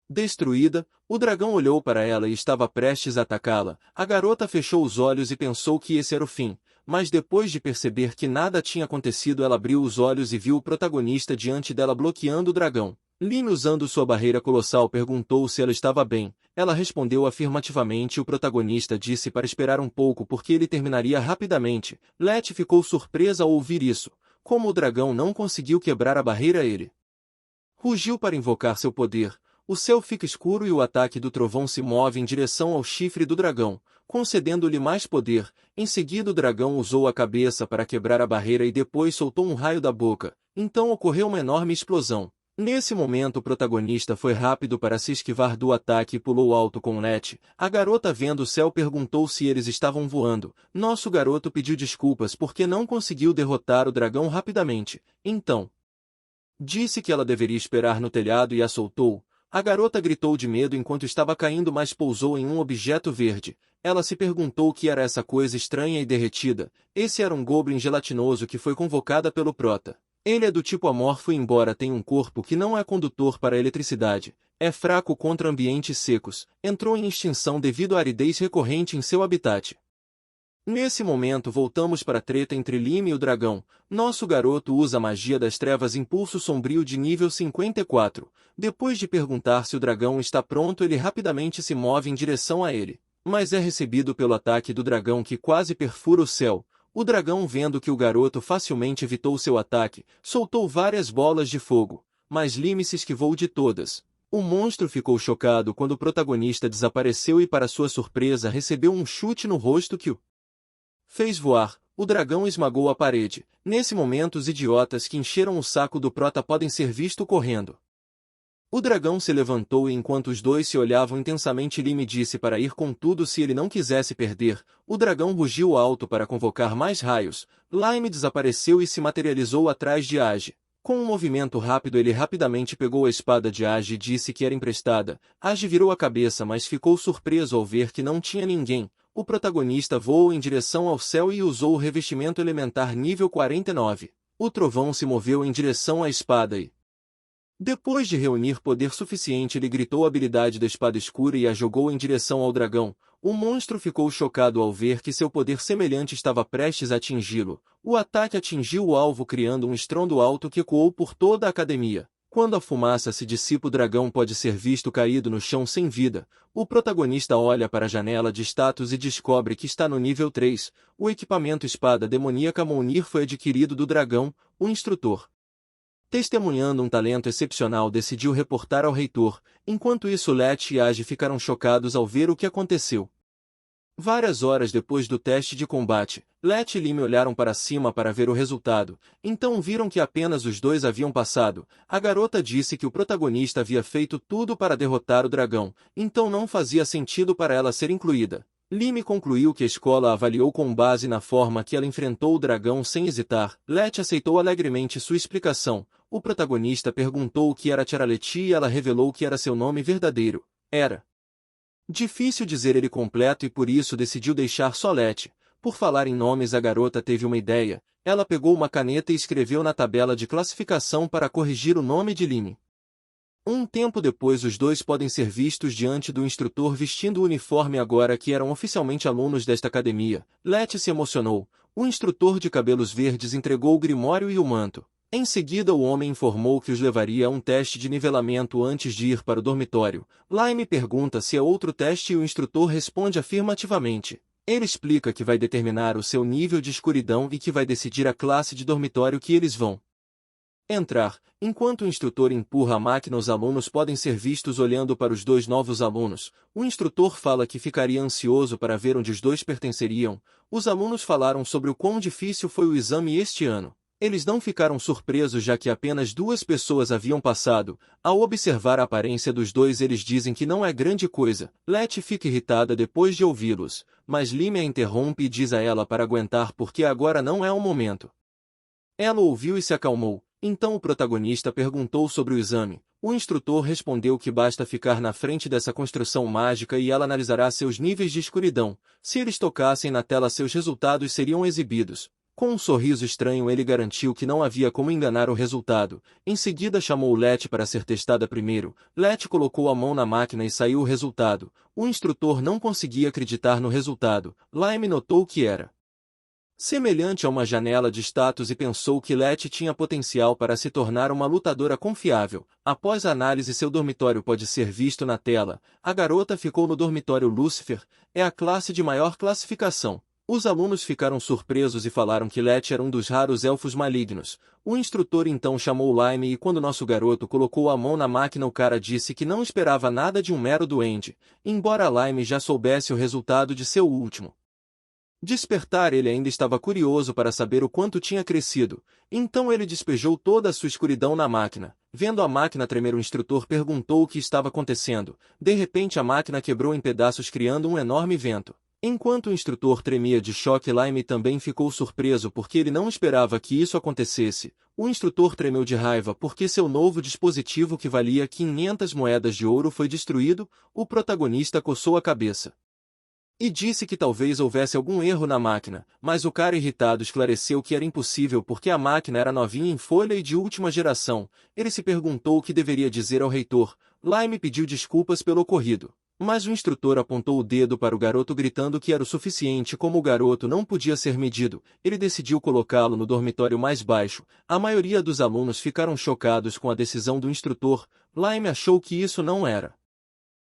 destruída. O dragão olhou para ela e estava prestes a atacá-la. A garota fechou os olhos e pensou que esse era o fim. mas depois de perceber que nada tinha acontecido, ela abriu os olhos e viu o protagonista diante dela bloqueando o dragão. Lime, usando sua barreira colossal, perguntou se ela estava bem. Ela respondeu afirmativamente e o protagonista disse para esperar um pouco porque ele terminaria rapidamente. Letty ficou surpresa ao ouvir isso. Como o dragão não conseguiu quebrar a barreira, ele rugiu para invocar seu poder. O céu fica escuro e o ataque do trovão se move em direção ao chifre do dragão, concedendo-lhe mais poder. Em seguida o dragão usou a cabeça para quebrar a barreira e depois soltou um raio da boca. Então ocorreu uma enorme explosão. Nesse momento o protagonista foi rápido para se esquivar do ataque e pulou alto com Letty. A garota, vendo o céu, perguntou se eles estavam voando. Nosso garoto pediu desculpas porque não conseguiu derrotar o dragão rapidamente. Então disse que ela deveria esperar no telhado e a soltou. A garota gritou de medo enquanto estava caindo, mas pousou em um objeto verde. Ela se perguntou o que era essa coisa estranha e derretida. Esse era um goblin gelatinoso que foi convocada pelo prota. Ele é do tipo amorfo e, embora tenha um corpo que não é condutor para a eletricidade, é fraco contra ambientes secos. Entrou em extinção devido à aridez recorrente em seu habitat. Nesse momento voltamos para a treta entre Lime e o dragão. Nosso garoto usa a magia das trevas Impulso Sombrio de nível 54. Depois de perguntar se o dragão está pronto, ele rapidamente se move em direção a ele. Mas é recebido pelo ataque do dragão que quase perfura o céu. O dragão, vendo que o garoto facilmente evitou seu ataque, soltou várias bolas de fogo, mas Lime se esquivou de todas. O monstro ficou chocado quando o protagonista desapareceu e, para sua surpresa, recebeu um chute no rosto que o fez voar. O dragão esmagou a parede. Nesse momento, os idiotas que encheram o saco do prota podem ser vistos correndo. O dragão se levantou e, enquanto os dois se olhavam intensamente, Lime disse para ir com tudo se ele não quisesse perder. O dragão rugiu alto para convocar mais raios. Lime desapareceu e se materializou atrás de Age. Com um movimento rápido, ele rapidamente pegou a espada de Age e disse que era emprestada. Age virou a cabeça, mas ficou surpreso ao ver que não tinha ninguém. O protagonista voou em direção ao céu e usou o revestimento elementar nível 49. O trovão se moveu em direção à espada e, depois de reunir poder suficiente, ele gritou a habilidade da espada escura e a jogou em direção ao dragão. O monstro ficou chocado ao ver que seu poder semelhante estava prestes a atingi-lo. O ataque atingiu o alvo, criando um estrondo alto que ecoou por toda a academia. Quando a fumaça se dissipa, o dragão pode ser visto caído no chão sem vida. O protagonista olha para a janela de status e descobre que está no nível 3. O equipamento espada demoníaca Mounir foi adquirido do dragão. O instrutor, testemunhando um talento excepcional, decidiu reportar ao reitor. Enquanto isso, Letty e Age ficaram chocados ao ver o que aconteceu. Várias horas depois do teste de combate, Letty e Lime olharam para cima para ver o resultado. Então viram que apenas os dois haviam passado. A garota disse que o protagonista havia feito tudo para derrotar o dragão, então não fazia sentido para ela ser incluída. Lime concluiu que a escola a avaliou com base na forma que ela enfrentou o dragão sem hesitar. Letty aceitou alegremente sua explicação. O protagonista perguntou o que era Tiaraleti e ela revelou que era seu nome verdadeiro. Era difícil dizer ele completo e por isso decidiu deixar só Letty. Por falar em nomes, a garota teve uma ideia. Ela pegou uma caneta e escreveu na tabela de classificação para corrigir o nome de Lime. Um tempo depois, os dois podem ser vistos diante do instrutor vestindo o uniforme agora que eram oficialmente alunos desta academia. Letty se emocionou. O instrutor de cabelos verdes entregou o grimório e o manto. Em seguida, o homem informou que os levaria a um teste de nivelamento antes de ir para o dormitório. Lime pergunta se é outro teste e o instrutor responde afirmativamente. Ele explica que vai determinar o seu nível de escuridão e que vai decidir a classe de dormitório que eles vão entrar. Enquanto o instrutor empurra a máquina, os alunos podem ser vistos olhando para os dois novos alunos. O instrutor fala que ficaria ansioso para ver onde os dois pertenceriam. Os alunos falaram sobre o quão difícil foi o exame este ano. Eles não ficaram surpresos já que apenas 2 pessoas haviam passado. Ao observar a aparência dos dois, eles dizem que não é grande coisa. Letty fica irritada depois de ouvi-los, mas Lime a interrompe e diz a ela para aguentar porque agora não é o momento. Ela ouviu e se acalmou. Então o protagonista perguntou sobre o exame. O instrutor respondeu que basta ficar na frente dessa construção mágica e ela analisará seus níveis de escuridão. Se eles tocassem na tela, seus resultados seriam exibidos. Com um sorriso estranho, ele garantiu que não havia como enganar o resultado. Em seguida chamou Letty para ser testada primeiro. Letty colocou a mão na máquina e saiu o resultado. O instrutor não conseguia acreditar no resultado. Lime notou que era semelhante a uma janela de status, e pensou que Letty tinha potencial para se tornar uma lutadora confiável. Após a análise, seu dormitório pode ser visto na tela. A garota ficou no dormitório Lucifer, é a classe de maior classificação. Os alunos ficaram surpresos e falaram que Letty era um dos raros elfos malignos. O instrutor então chamou Lime e quando nosso garoto colocou a mão na máquina, o cara disse que não esperava nada de um mero duende, embora Lime já soubesse o resultado de seu último despertar. Ele ainda estava curioso para saber o quanto tinha crescido, então ele despejou toda a sua escuridão na máquina. Vendo a máquina tremer, o instrutor perguntou o que estava acontecendo. De repente a máquina quebrou em pedaços, criando um enorme vento. Enquanto o instrutor tremia de choque, Lime também ficou surpreso porque ele não esperava que isso acontecesse. O instrutor tremeu de raiva porque seu novo dispositivo, que valia 500 moedas de ouro, foi destruído. O protagonista coçou a cabeça e disse que talvez houvesse algum erro na máquina, mas o cara irritado esclareceu que era impossível porque a máquina era novinha, em folha e de última geração. Ele se perguntou o que deveria dizer ao reitor. Lime pediu desculpas pelo ocorrido, mas o instrutor apontou o dedo para o garoto, gritando que era o suficiente. Como o garoto não podia ser medido, ele decidiu colocá-lo no dormitório mais baixo. A maioria dos alunos ficaram chocados com a decisão do instrutor. Lime achou que isso não era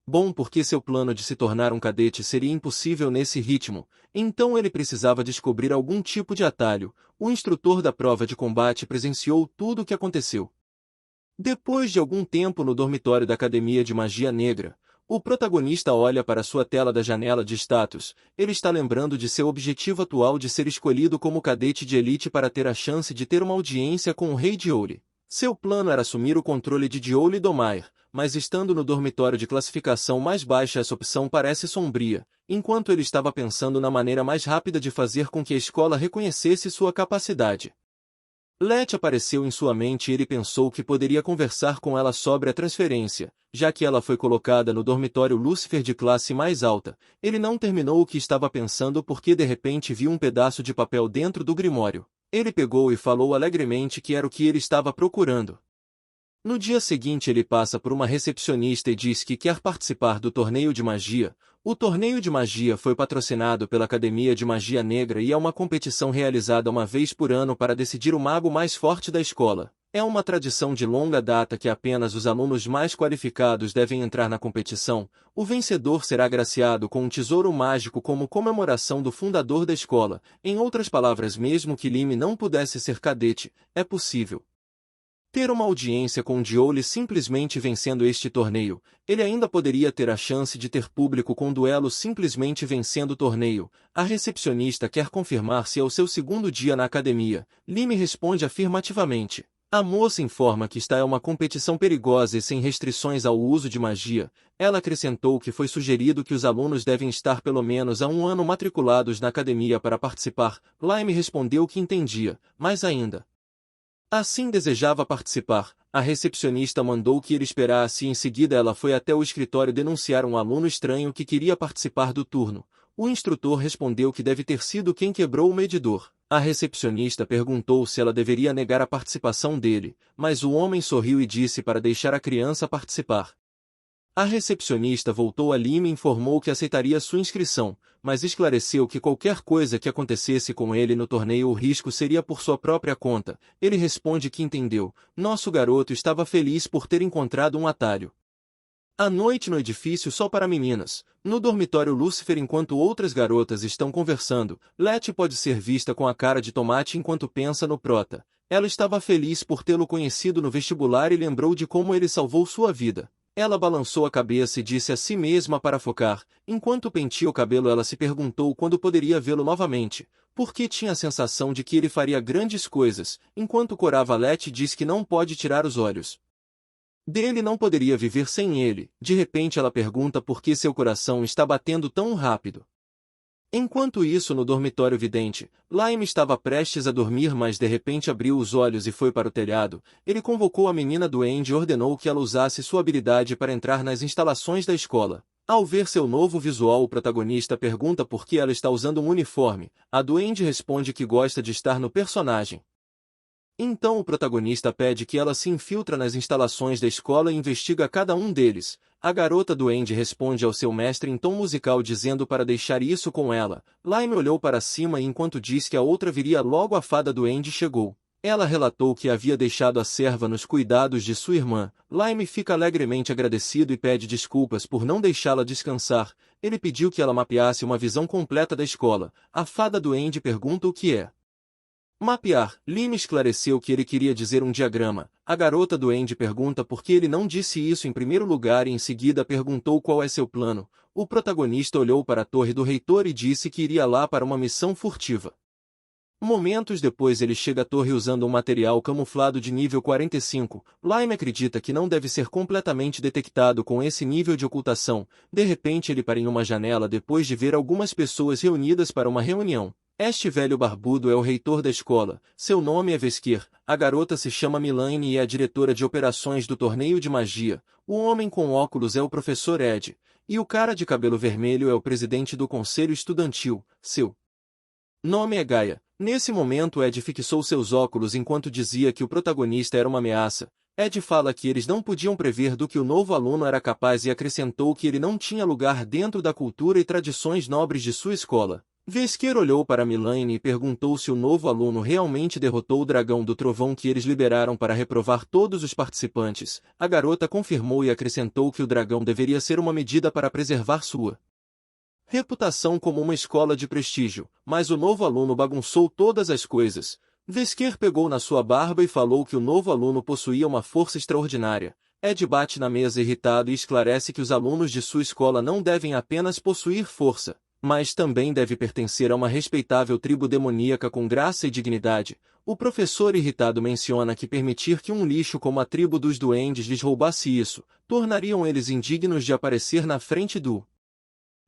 bom porque seu plano de se tornar um cadete seria impossível nesse ritmo, então ele precisava descobrir algum tipo de atalho. O instrutor da prova de combate presenciou tudo o que aconteceu. Depois de algum tempo no dormitório da Academia de Magia Negra, o protagonista olha para sua tela da janela de status. Ele está lembrando de seu objetivo atual de ser escolhido como cadete de elite para ter a chance de ter uma audiência com o Rei Diole. Seu plano era assumir o controle de Diole Domair, mas estando no dormitório de classificação mais baixa, essa opção parece sombria. Enquanto ele estava pensando na maneira mais rápida de fazer com que a escola reconhecesse sua capacidade, Letty apareceu em sua mente e ele pensou que poderia conversar com ela sobre a transferência, já que ela foi colocada no dormitório Lucifer de classe mais alta. Ele não terminou o que estava pensando porque de repente viu um pedaço de papel dentro do grimório. Ele pegou e falou alegremente que era o que ele estava procurando. No dia seguinte ele passa por uma recepcionista e diz que quer participar do torneio de magia. O torneio de magia foi patrocinado pela Academia de Magia Negra e é uma competição realizada uma vez por ano para decidir o mago mais forte da escola. É uma tradição de longa data que apenas os alunos mais qualificados devem entrar na competição. O vencedor será agraciado com um tesouro mágico como comemoração do fundador da escola. Em outras palavras, mesmo que Lime não pudesse ser cadete, é possível ter uma audiência com Diole simplesmente vencendo este torneio. Ele ainda poderia ter a chance de ter público com duelo simplesmente vencendo o torneio. A recepcionista quer confirmar se é o seu segundo dia na academia. Lime responde afirmativamente. A moça informa que esta é uma competição perigosa e sem restrições ao uso de magia. Ela acrescentou que foi sugerido que os alunos devem estar pelo menos há um ano matriculados na academia para participar. Lime respondeu que entendia, mas ainda assim desejava participar. A recepcionista mandou que ele esperasse e em seguida ela foi até o escritório denunciar um aluno estranho que queria participar do turno. O instrutor respondeu que deve ter sido quem quebrou o medidor. A recepcionista perguntou se ela deveria negar a participação dele, mas o homem sorriu e disse para deixar a criança participar. A recepcionista voltou a Lime e informou que aceitaria sua inscrição, mas esclareceu que qualquer coisa que acontecesse com ele no torneio, o risco seria por sua própria conta. Ele responde que entendeu. Nosso garoto estava feliz por ter encontrado um atalho. À noite no edifício só para meninas, no dormitório Lucifer, enquanto outras garotas estão conversando, Letty pode ser vista com a cara de tomate enquanto pensa no prota. Ela estava feliz por tê-lo conhecido no vestibular e lembrou de como ele salvou sua vida. Ela balançou a cabeça e disse a si mesma para focar. Enquanto pentia o cabelo, ela se perguntou quando poderia vê-lo novamente, porque tinha a sensação de que ele faria grandes coisas. Enquanto corava, Letty diz que não pode tirar os olhos dele, não poderia viver sem ele. De repente ela pergunta por que seu coração está batendo tão rápido. Enquanto isso, no dormitório vidente, Lime estava prestes a dormir, mas de repente abriu os olhos e foi para o telhado. Ele convocou a menina duende e ordenou que ela usasse sua habilidade para entrar nas instalações da escola. Ao ver seu novo visual, o protagonista pergunta por que ela está usando um uniforme. A duende responde que gosta de estar no personagem. Então o protagonista pede que ela se infiltre nas instalações da escola e investiga cada um deles. A garota duende responde ao seu mestre em tom musical dizendo para deixar isso com ela. Lime olhou para cima e enquanto diz que a outra viria logo a fada duende chegou. Ela relatou que havia deixado a serva nos cuidados de sua irmã. Lime fica alegremente agradecido e pede desculpas por não deixá-la descansar. Ele pediu que ela mapeasse uma visão completa da escola. A fada duende pergunta o que é. Mapear. Lime esclareceu que ele queria dizer um diagrama. A garota duende pergunta por que ele não disse isso em primeiro lugar e em seguida perguntou qual é seu plano. O protagonista olhou para a torre do reitor e disse que iria lá para uma missão furtiva. Momentos depois ele chega à torre usando um material camuflado de nível 45. Lime acredita que não deve ser completamente detectado com esse nível de ocultação. De repente ele para em uma janela depois de ver algumas pessoas reunidas para uma reunião. Este velho barbudo é o reitor da escola. Seu nome é Vesker. A garota se chama Milane e é a diretora de operações do torneio de magia. O homem com óculos é o professor Ed. E o cara de cabelo vermelho é o presidente do conselho estudantil. Seu nome é Gaia. Nesse momento Ed fixou seus óculos enquanto dizia que o protagonista era uma ameaça. Ed fala que eles não podiam prever do que o novo aluno era capaz e acrescentou que ele não tinha lugar dentro da cultura e tradições nobres de sua escola. Vesker olhou para Milane e perguntou se o novo aluno realmente derrotou o dragão do trovão que eles liberaram para reprovar todos os participantes. A garota confirmou e acrescentou que o dragão deveria ser uma medida para preservar sua reputação como uma escola de prestígio, mas o novo aluno bagunçou todas as coisas. Vesker pegou na sua barba e falou que o novo aluno possuía uma força extraordinária. Ed bate na mesa irritado e esclarece que os alunos de sua escola não devem apenas possuir força, mas também deve pertencer a uma respeitável tribo demoníaca com graça e dignidade. O professor irritado menciona que permitir que um lixo como a tribo dos duendes lhes roubasse isso, tornariam eles indignos de aparecer na frente do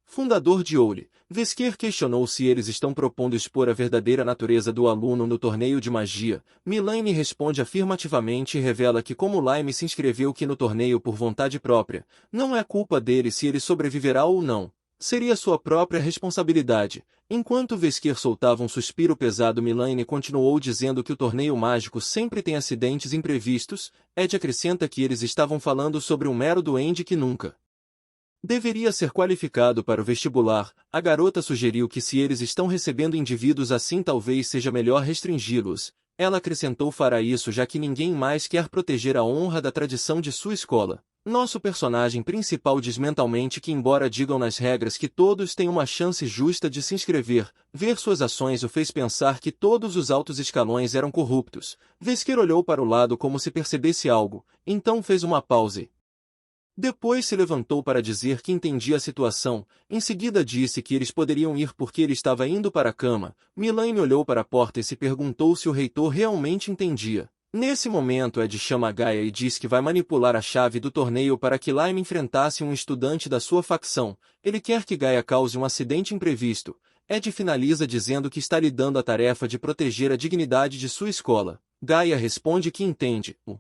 fundador de Oule. Vesker questionou se eles estão propondo expor a verdadeira natureza do aluno no torneio de magia. Milane responde afirmativamente e revela que como Lime se inscreveu no torneio por vontade própria, não é culpa dele se ele sobreviverá ou não. Seria sua própria responsabilidade. Enquanto Vesker soltava um suspiro pesado, Milane continuou dizendo que o torneio mágico sempre tem acidentes imprevistos. Ed acrescenta que eles estavam falando sobre um mero duende que nunca deveria ser qualificado para o vestibular. A garota sugeriu que se eles estão recebendo indivíduos assim talvez seja melhor restringi-los. Ela acrescentou fará isso já que ninguém mais quer proteger a honra da tradição de sua escola. Nosso personagem principal diz mentalmente que embora digam nas regras que todos têm uma chance justa de se inscrever, ver suas ações o fez pensar que todos os altos escalões eram corruptos. Vesker olhou para o lado como se percebesse algo, então fez uma pausa. Depois se levantou para dizer que entendia a situação, em seguida disse que eles poderiam ir porque ele estava indo para a cama. Milane olhou para a porta e se perguntou se o reitor realmente entendia. Nesse momento Ed chama Gaia e diz que vai manipular a chave do torneio para que Lime enfrentasse um estudante da sua facção. Ele quer que Gaia cause um acidente imprevisto. Ed finaliza dizendo que está lhe dando a tarefa de proteger a dignidade de sua escola. Gaia responde que entende. O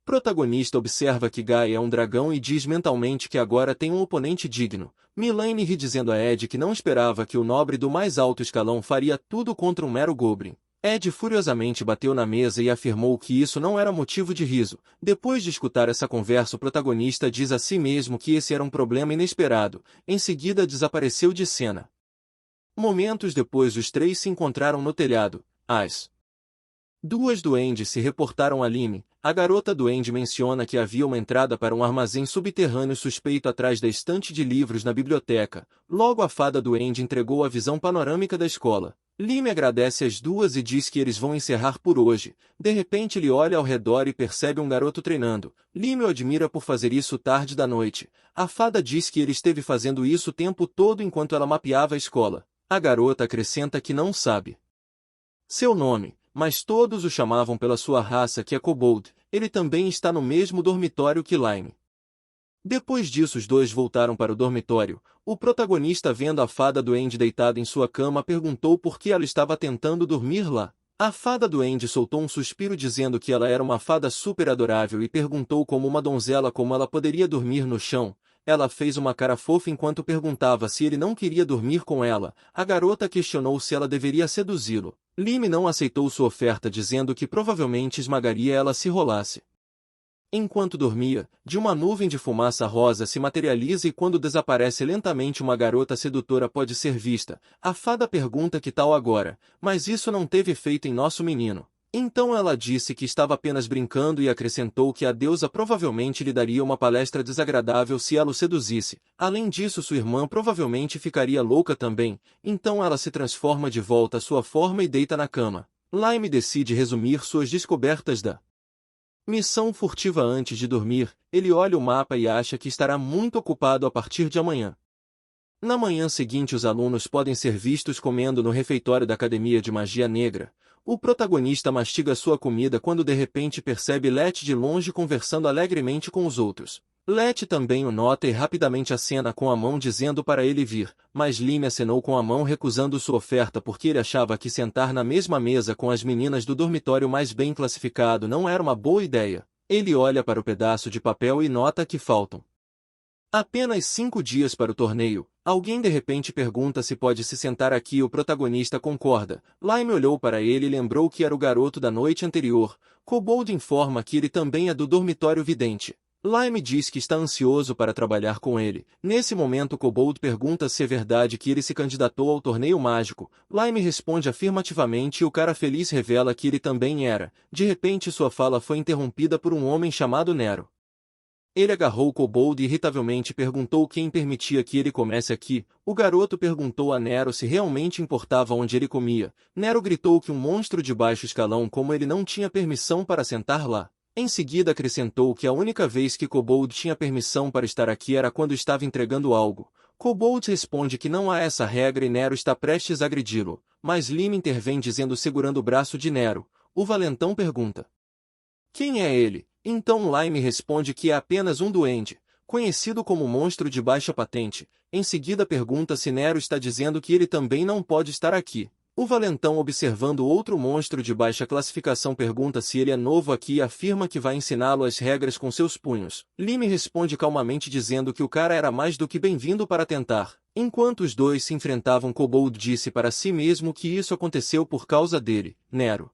protagonista observa que Gaia é um dragão e diz mentalmente que agora tem um oponente digno. Milane ri dizendo a Ed que não esperava que o nobre do mais alto escalão faria tudo contra um mero goblin. Ed furiosamente bateu na mesa e afirmou que isso não era motivo de riso. Depois de escutar essa conversa, o protagonista diz a si mesmo que esse era um problema inesperado. Em seguida desapareceu de cena. Momentos depois os três se encontraram no telhado. As duas duendes se reportaram a Lime. A garota duende menciona que havia uma entrada para um armazém subterrâneo suspeito atrás da estante de livros na biblioteca. Logo a fada duende entregou a visão panorâmica da escola. Lime agradece às duas e diz que eles vão encerrar por hoje. De repente ele olha ao redor e percebe um garoto treinando. Lime o admira por fazer isso tarde da noite. A fada diz que ele esteve fazendo isso o tempo todo enquanto ela mapeava a escola. A garota acrescenta que não sabe seu nome, mas todos o chamavam pela sua raça que é Kobold. Ele também está no mesmo dormitório que Lime. Depois disso os dois voltaram para o dormitório. O protagonista, vendo a fada duende deitada em sua cama, perguntou por que ela estava tentando dormir lá. A fada duende soltou um suspiro dizendo que ela era uma fada super adorável e perguntou como uma donzela como ela poderia dormir no chão. Ela fez uma cara fofa enquanto perguntava se ele não queria dormir com ela. A garota questionou se ela deveria seduzi-lo. Lime não aceitou sua oferta dizendo que provavelmente esmagaria ela se rolasse. Enquanto dormia, de uma nuvem de fumaça rosa se materializa e quando desaparece lentamente uma garota sedutora pode ser vista. A fada pergunta que tal agora, mas isso não teve efeito em nosso menino. Então ela disse que estava apenas brincando e acrescentou que a deusa provavelmente lhe daria uma palestra desagradável se ela o seduzisse. Além disso, sua irmã provavelmente ficaria louca também, então ela se transforma de volta à sua forma e deita na cama. Lime decide resumir suas descobertas da missão furtiva antes de dormir. Ele olha o mapa e acha que estará muito ocupado a partir de amanhã. Na manhã seguinte, os alunos podem ser vistos comendo no refeitório da Academia de Magia Negra. O protagonista mastiga sua comida quando de repente percebe Letty de longe conversando alegremente com os outros. Letty também o nota e rapidamente acena com a mão dizendo para ele vir, mas Lime acenou com a mão recusando sua oferta porque ele achava que sentar na mesma mesa com as meninas do dormitório mais bem classificado não era uma boa ideia. Ele olha para o pedaço de papel e nota que faltam apenas 5 dias para o torneio. Alguém de repente pergunta se pode se sentar aqui e o protagonista concorda. Lime olhou para ele e lembrou que era o garoto da noite anterior. Kobold informa que ele também é do dormitório vidente. Lime diz que está ansioso para trabalhar com ele. Nesse momento, Kobold pergunta se é verdade que ele se candidatou ao torneio mágico. Lime responde afirmativamente e o cara feliz revela que ele também era. De repente, sua fala foi interrompida por um homem chamado Nero. Ele agarrou o Kobold e irritavelmente perguntou quem permitia que ele comesse aqui. O garoto perguntou a Nero se realmente importava onde ele comia. Nero gritou que um monstro de baixo escalão como ele não tinha permissão para sentar lá. Em seguida acrescentou que a única vez que Kobold tinha permissão para estar aqui era quando estava entregando algo. Kobold responde que não há essa regra e Nero está prestes a agredi-lo, mas Lime intervém dizendo segurando o braço de Nero. O valentão pergunta: quem é ele? Então Lime responde que é apenas um duende, conhecido como monstro de baixa patente. Em seguida pergunta se Nero está dizendo que ele também não pode estar aqui. O valentão, observando outro monstro de baixa classificação, pergunta se ele é novo aqui e afirma que vai ensiná-lo as regras com seus punhos. Lime responde calmamente dizendo que o cara era mais do que bem-vindo para tentar. Enquanto os dois se enfrentavam, Kobold disse para si mesmo que isso aconteceu por causa dele. Nero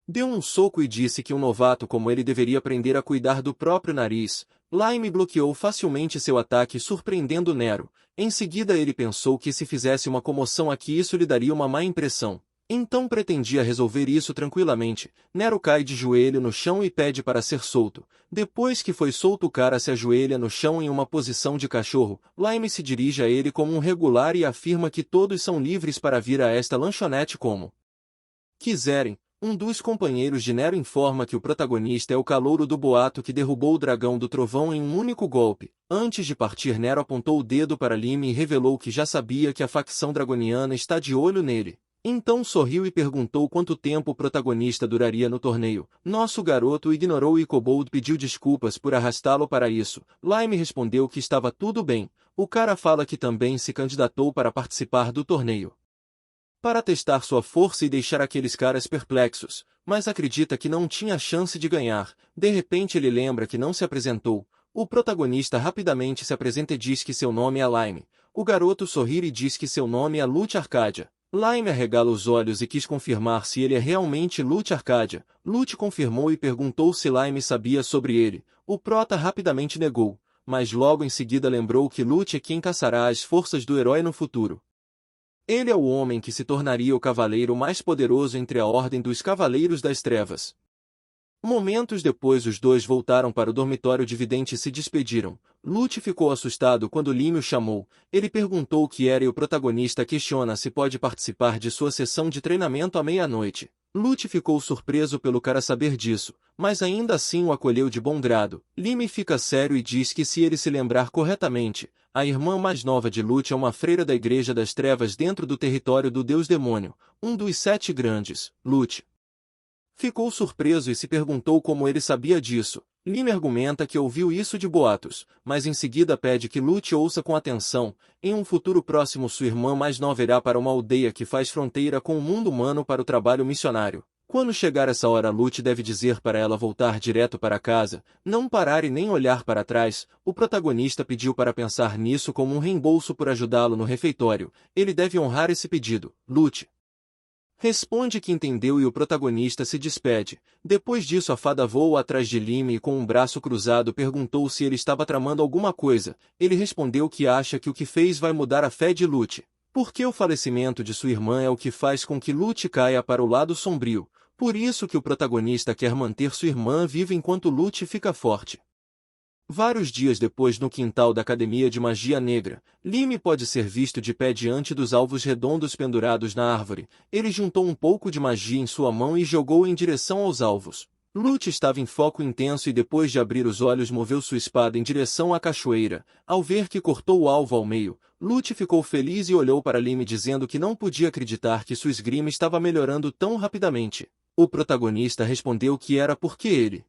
deu um soco e disse que um novato como ele deveria aprender a cuidar do próprio nariz. Lime bloqueou facilmente seu ataque, surpreendendo Nero. Em seguida ele pensou que se fizesse uma comoção aqui isso lhe daria uma má impressão. Então pretendia resolver isso tranquilamente. Nero cai de joelho no chão e pede para ser solto. Depois que foi solto, o cara se ajoelha no chão em uma posição de cachorro. Lime se dirige a ele como um regular e afirma que todos são livres para vir a esta lanchonete como quiserem. Um dos companheiros de Nero informa que o protagonista é o calouro do boato que derrubou o dragão do trovão em um único golpe. Antes de partir, Nero apontou o dedo para Lime e revelou que já sabia que a facção dragoniana está de olho nele. Então sorriu e perguntou quanto tempo o protagonista duraria no torneio. Nosso garoto o ignorou e Kobold pediu desculpas por arrastá-lo para isso. Lime respondeu que estava tudo bem. O cara fala que também se candidatou para participar do torneio para testar sua força e deixar aqueles caras perplexos, mas acredita que não tinha chance de ganhar. De repente ele lembra que não se apresentou. O protagonista rapidamente se apresenta e diz que seu nome é Lime. O garoto sorri e diz que seu nome é Lute Arcadia. Lime arregala os olhos e quis confirmar se ele é realmente Lute Arcadia. Lute confirmou e perguntou se Lime sabia sobre ele. O prota rapidamente negou, mas logo em seguida lembrou que Lute é quem caçará as forças do herói no futuro. Ele é o homem que se tornaria o cavaleiro mais poderoso entre a Ordem dos Cavaleiros das Trevas. Momentos depois os dois voltaram para o dormitório de vidente e se despediram. Lute ficou assustado quando Lime o chamou. Ele perguntou o que era e o protagonista questiona se pode participar de sua sessão de treinamento à meia-noite. Lute ficou surpreso pelo cara saber disso, mas ainda assim o acolheu de bom grado. Lime fica sério e diz que se ele se lembrar corretamente, a irmã mais nova de Lute é uma freira da Igreja das Trevas dentro do território do Deus Demônio, um dos 7 grandes. Lute ficou surpreso e se perguntou como ele sabia disso. Lime argumenta que ouviu isso de boatos, mas em seguida pede que Lute ouça com atenção. Em um futuro próximo sua irmã mais nova irá para uma aldeia que faz fronteira com o mundo humano para o trabalho missionário. Quando chegar essa hora, Lute deve dizer para ela voltar direto para casa, não parar e nem olhar para trás. O protagonista pediu para pensar nisso como um reembolso por ajudá-lo no refeitório. Ele deve honrar esse pedido. Lute Responde que entendeu e o protagonista se despede. Depois disso a fada voa atrás de Lime e com um braço cruzado perguntou se ele estava tramando alguma coisa. Ele respondeu que acha que o que fez vai mudar a fé de Lute. Porque o falecimento de sua irmã é o que faz com que Lute caia para o lado sombrio. Por isso que o protagonista quer manter sua irmã viva enquanto Lute fica forte. Vários dias depois no quintal da Academia de Magia Negra, Lime pode ser visto de pé diante dos alvos redondos pendurados na árvore. Ele juntou um pouco de magia em sua mão e jogou em direção aos alvos. Lute estava em foco intenso e depois de abrir os olhos moveu sua espada em direção à cachoeira. Ao ver que cortou o alvo ao meio, Lute ficou feliz e olhou para Lime dizendo que não podia acreditar que sua esgrima estava melhorando tão rapidamente. O protagonista respondeu que era porque ele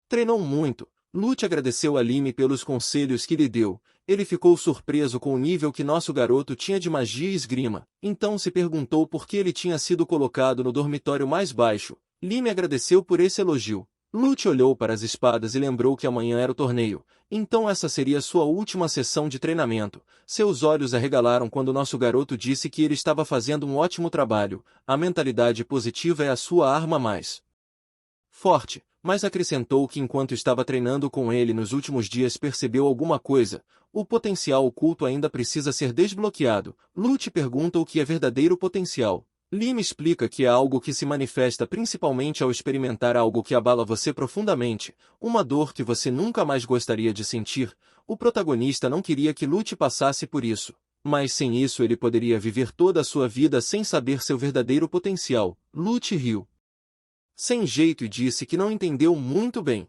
treinou muito. Lute agradeceu a Lime pelos conselhos que lhe deu. Ele ficou surpreso com o nível que nosso garoto tinha de magia e esgrima. Então se perguntou por que ele tinha sido colocado no dormitório mais baixo. Lime agradeceu por esse elogio. Lute olhou para as espadas e lembrou que amanhã era o torneio. Então essa seria sua última sessão de treinamento. Seus olhos arregalaram quando nosso garoto disse que ele estava fazendo um ótimo trabalho. A mentalidade positiva é a sua arma mais forte. Mas acrescentou que enquanto estava treinando com ele nos últimos dias percebeu alguma coisa. O potencial oculto ainda precisa ser desbloqueado. Lute pergunta o que é verdadeiro potencial. Lime explica que é algo que se manifesta principalmente ao experimentar algo que abala você profundamente, uma dor que você nunca mais gostaria de sentir. O protagonista não queria que Lute passasse por isso, mas sem isso ele poderia viver toda a sua vida sem saber seu verdadeiro potencial. Lute riu sem jeito e disse que não entendeu muito bem.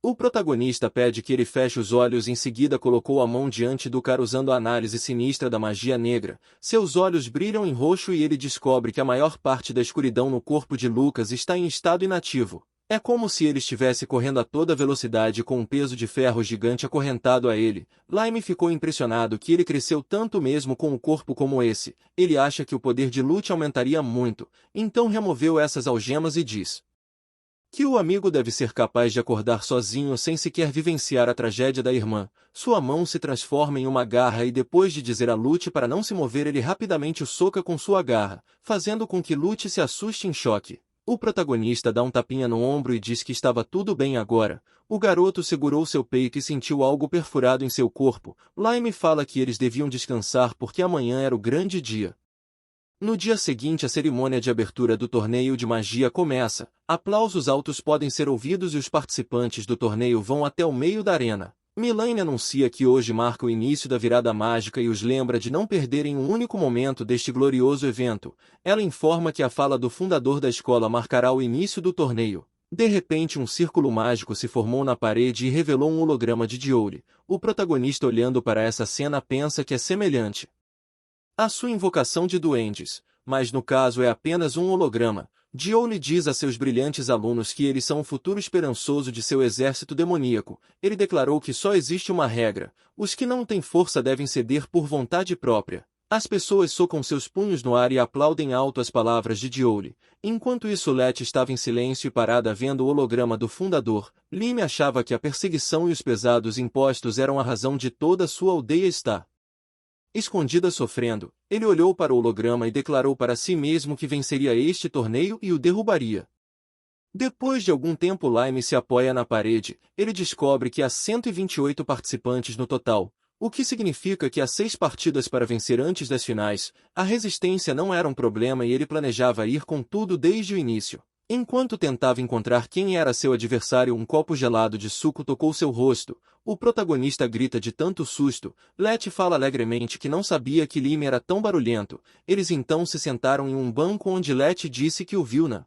O protagonista pede que ele feche os olhos e em seguida colocou a mão diante do cara usando a análise sinistra da magia negra. Seus olhos brilham em roxo e ele descobre que a maior parte da escuridão no corpo de Lucas está em estado inativo. É como se ele estivesse correndo a toda velocidade com um peso de ferro gigante acorrentado a ele. Lime ficou impressionado que ele cresceu tanto mesmo com um corpo como esse. Ele acha que o poder de Lute aumentaria muito, então removeu essas algemas e diz que o amigo deve ser capaz de acordar sozinho sem sequer vivenciar a tragédia da irmã. Sua mão se transforma em uma garra e depois de dizer a Lute para não se mover ele rapidamente o soca com sua garra, fazendo com que Lute se assuste em choque. O protagonista dá um tapinha no ombro e diz que estava tudo bem agora. O garoto segurou seu peito e sentiu algo perfurado em seu corpo. Lime fala que eles deviam descansar porque amanhã era o grande dia. No dia seguinte a cerimônia de abertura do torneio de magia começa. Aplausos altos podem ser ouvidos e os participantes do torneio vão até o meio da arena. Milane anuncia que hoje marca o início da virada mágica e os lembra de não perderem um único momento deste glorioso evento. Ela informa que a fala do fundador da escola marcará o início do torneio. De repente um círculo mágico se formou na parede e revelou um holograma de Diole. O protagonista olhando para essa cena pensa que é semelhante à sua invocação de duendes, mas no caso é apenas um holograma. Diole diz a seus brilhantes alunos que eles são o futuro esperançoso de seu exército demoníaco. Ele declarou que só existe uma regra: os que não têm força devem ceder por vontade própria. As pessoas socam seus punhos no ar e aplaudem alto as palavras de Diole. Enquanto isso Lete estava em silêncio e parada vendo o holograma do fundador. Lime achava que a perseguição e os pesados impostos eram a razão de toda a sua aldeia estar escondida sofrendo. Ele olhou para o holograma e declarou para si mesmo que venceria este torneio e o derrubaria. Depois de algum tempo Lime se apoia na parede. Ele descobre que há 128 participantes no total, o que significa que há 6 partidas para vencer antes das finais. A resistência não era um problema e ele planejava ir com tudo desde o início. Enquanto tentava encontrar quem era seu adversário, um copo gelado de suco tocou seu rosto. O protagonista grita de tanto susto. Lete fala alegremente que não sabia que Lime era tão barulhento. Eles então se sentaram em um banco onde Lete disse que o viu na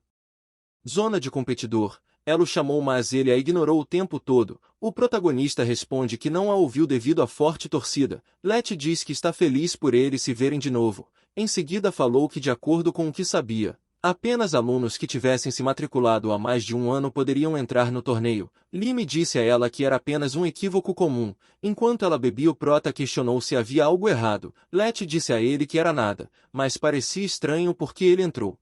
zona de competidor. Ela o chamou mas ele a ignorou o tempo todo. O protagonista responde que não a ouviu devido à forte torcida. Lete diz que está feliz por eles se verem de novo. Em seguida falou que de acordo com o que sabia, apenas alunos que tivessem se matriculado há mais de um ano poderiam entrar no torneio. Lime disse a ela que era apenas um equívoco comum. Enquanto ela bebia o prota questionou se havia algo errado. Lete disse a ele que era nada, mas parecia estranho porque ele entrou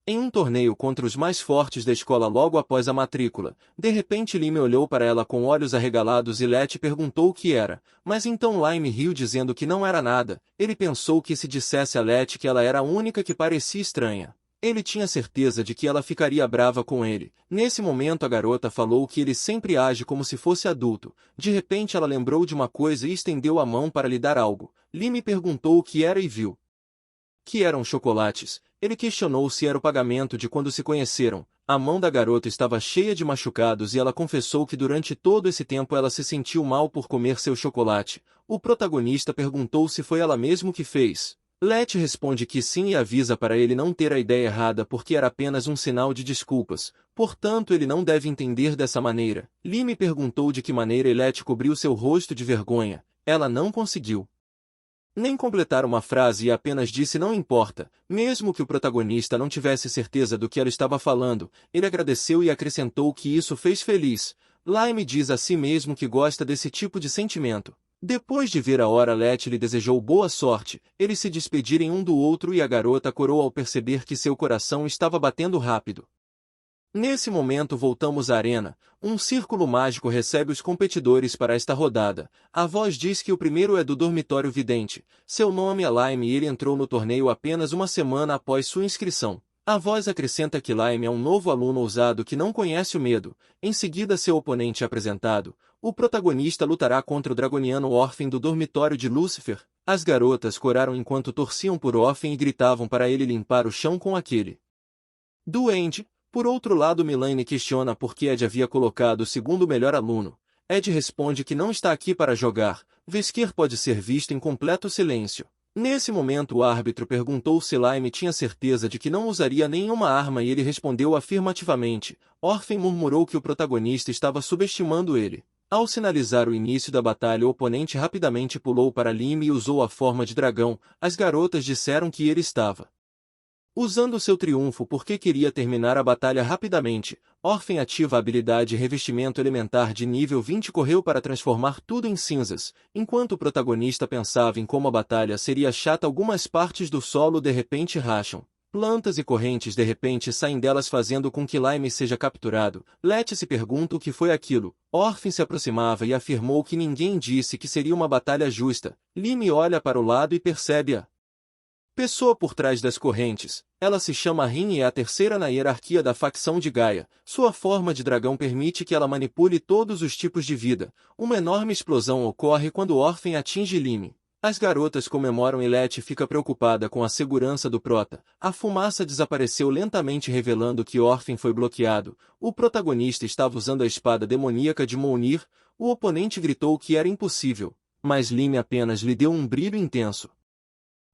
Em um torneio contra os mais fortes da escola logo após a matrícula, de repente Lime olhou para ela com olhos arregalados e Letty perguntou o que era, mas então Lime riu dizendo que não era nada. Ele pensou que se dissesse a Letty que ela era a única que parecia estranha, ele tinha certeza de que ela ficaria brava com ele. Nesse momento a garota falou que ele sempre age como se fosse adulto. De repente ela lembrou de uma coisa e estendeu a mão para lhe dar algo. Lime perguntou o que era e viu que eram chocolates. Ele questionou se era o pagamento de quando se conheceram. A mão da garota estava cheia de machucados e ela confessou que durante todo esse tempo ela se sentiu mal por comer seu chocolate. O protagonista perguntou se foi ela mesmo que fez. Letty responde que sim e avisa para ele não ter a ideia errada porque era apenas um sinal de desculpas, portanto ele não deve entender dessa maneira. Lime perguntou de que maneira Letty cobriu seu rosto de vergonha. Ela não conseguiu nem completar uma frase e apenas disse não importa. Mesmo que o protagonista não tivesse certeza do que ela estava falando, ele agradeceu e acrescentou que isso fez feliz. Lime diz a si mesmo que gosta desse tipo de sentimento. Depois de ver a hora, Letty lhe desejou boa sorte. Eles se despediram um do outro e a garota corou ao perceber que seu coração estava batendo rápido. Nesse momento voltamos à arena. Um círculo mágico recebe os competidores para esta rodada. A voz diz que o primeiro é do dormitório vidente. Seu nome é Lime e ele entrou no torneio apenas uma semana após sua inscrição. A voz acrescenta que Lime é um novo aluno ousado que não conhece o medo. Em seguida seu oponente é apresentado. O protagonista lutará contra o dragoniano Orphan do dormitório de Lucifer. As garotas coraram enquanto torciam por Orphan e gritavam para ele limpar o chão com aquele duende. Por outro lado, Milane questiona por que Ed havia colocado o segundo melhor aluno. Ed responde que não está aqui para jogar. Vesker pode ser visto em completo silêncio. Nesse momento o árbitro perguntou se Lime tinha certeza de que não usaria nenhuma arma e ele respondeu afirmativamente. Orphan murmurou que o protagonista estava subestimando ele. Ao sinalizar o início da batalha, o oponente rapidamente pulou para Lime e usou a forma de dragão. As garotas disseram que ele estava usando seu triunfo porque queria terminar a batalha rapidamente. Orphan ativa a habilidade Revestimento Elementar de nível 20 e correu para transformar tudo em cinzas. Enquanto o protagonista pensava em como a batalha seria chata, algumas partes do solo de repente racham. Plantas e correntes de repente saem delas fazendo com que Lime seja capturado. Letty se pergunta o que foi aquilo. Orphan se aproximava e afirmou que ninguém disse que seria uma batalha justa. Lime olha para o lado e percebe a pessoa por trás das correntes. Ela se chama Rin e é a terceira na hierarquia da facção de Gaia. Sua forma de dragão permite que ela manipule todos os tipos de vida. Uma enorme explosão ocorre quando Orphan atinge Lime. As garotas comemoram e Letty fica preocupada com a segurança do prota. A fumaça desapareceu lentamente revelando que Orphan foi bloqueado. O protagonista estava usando a espada demoníaca de Mjolnir. O oponente gritou que era impossível, mas Lime apenas lhe deu um brilho intenso.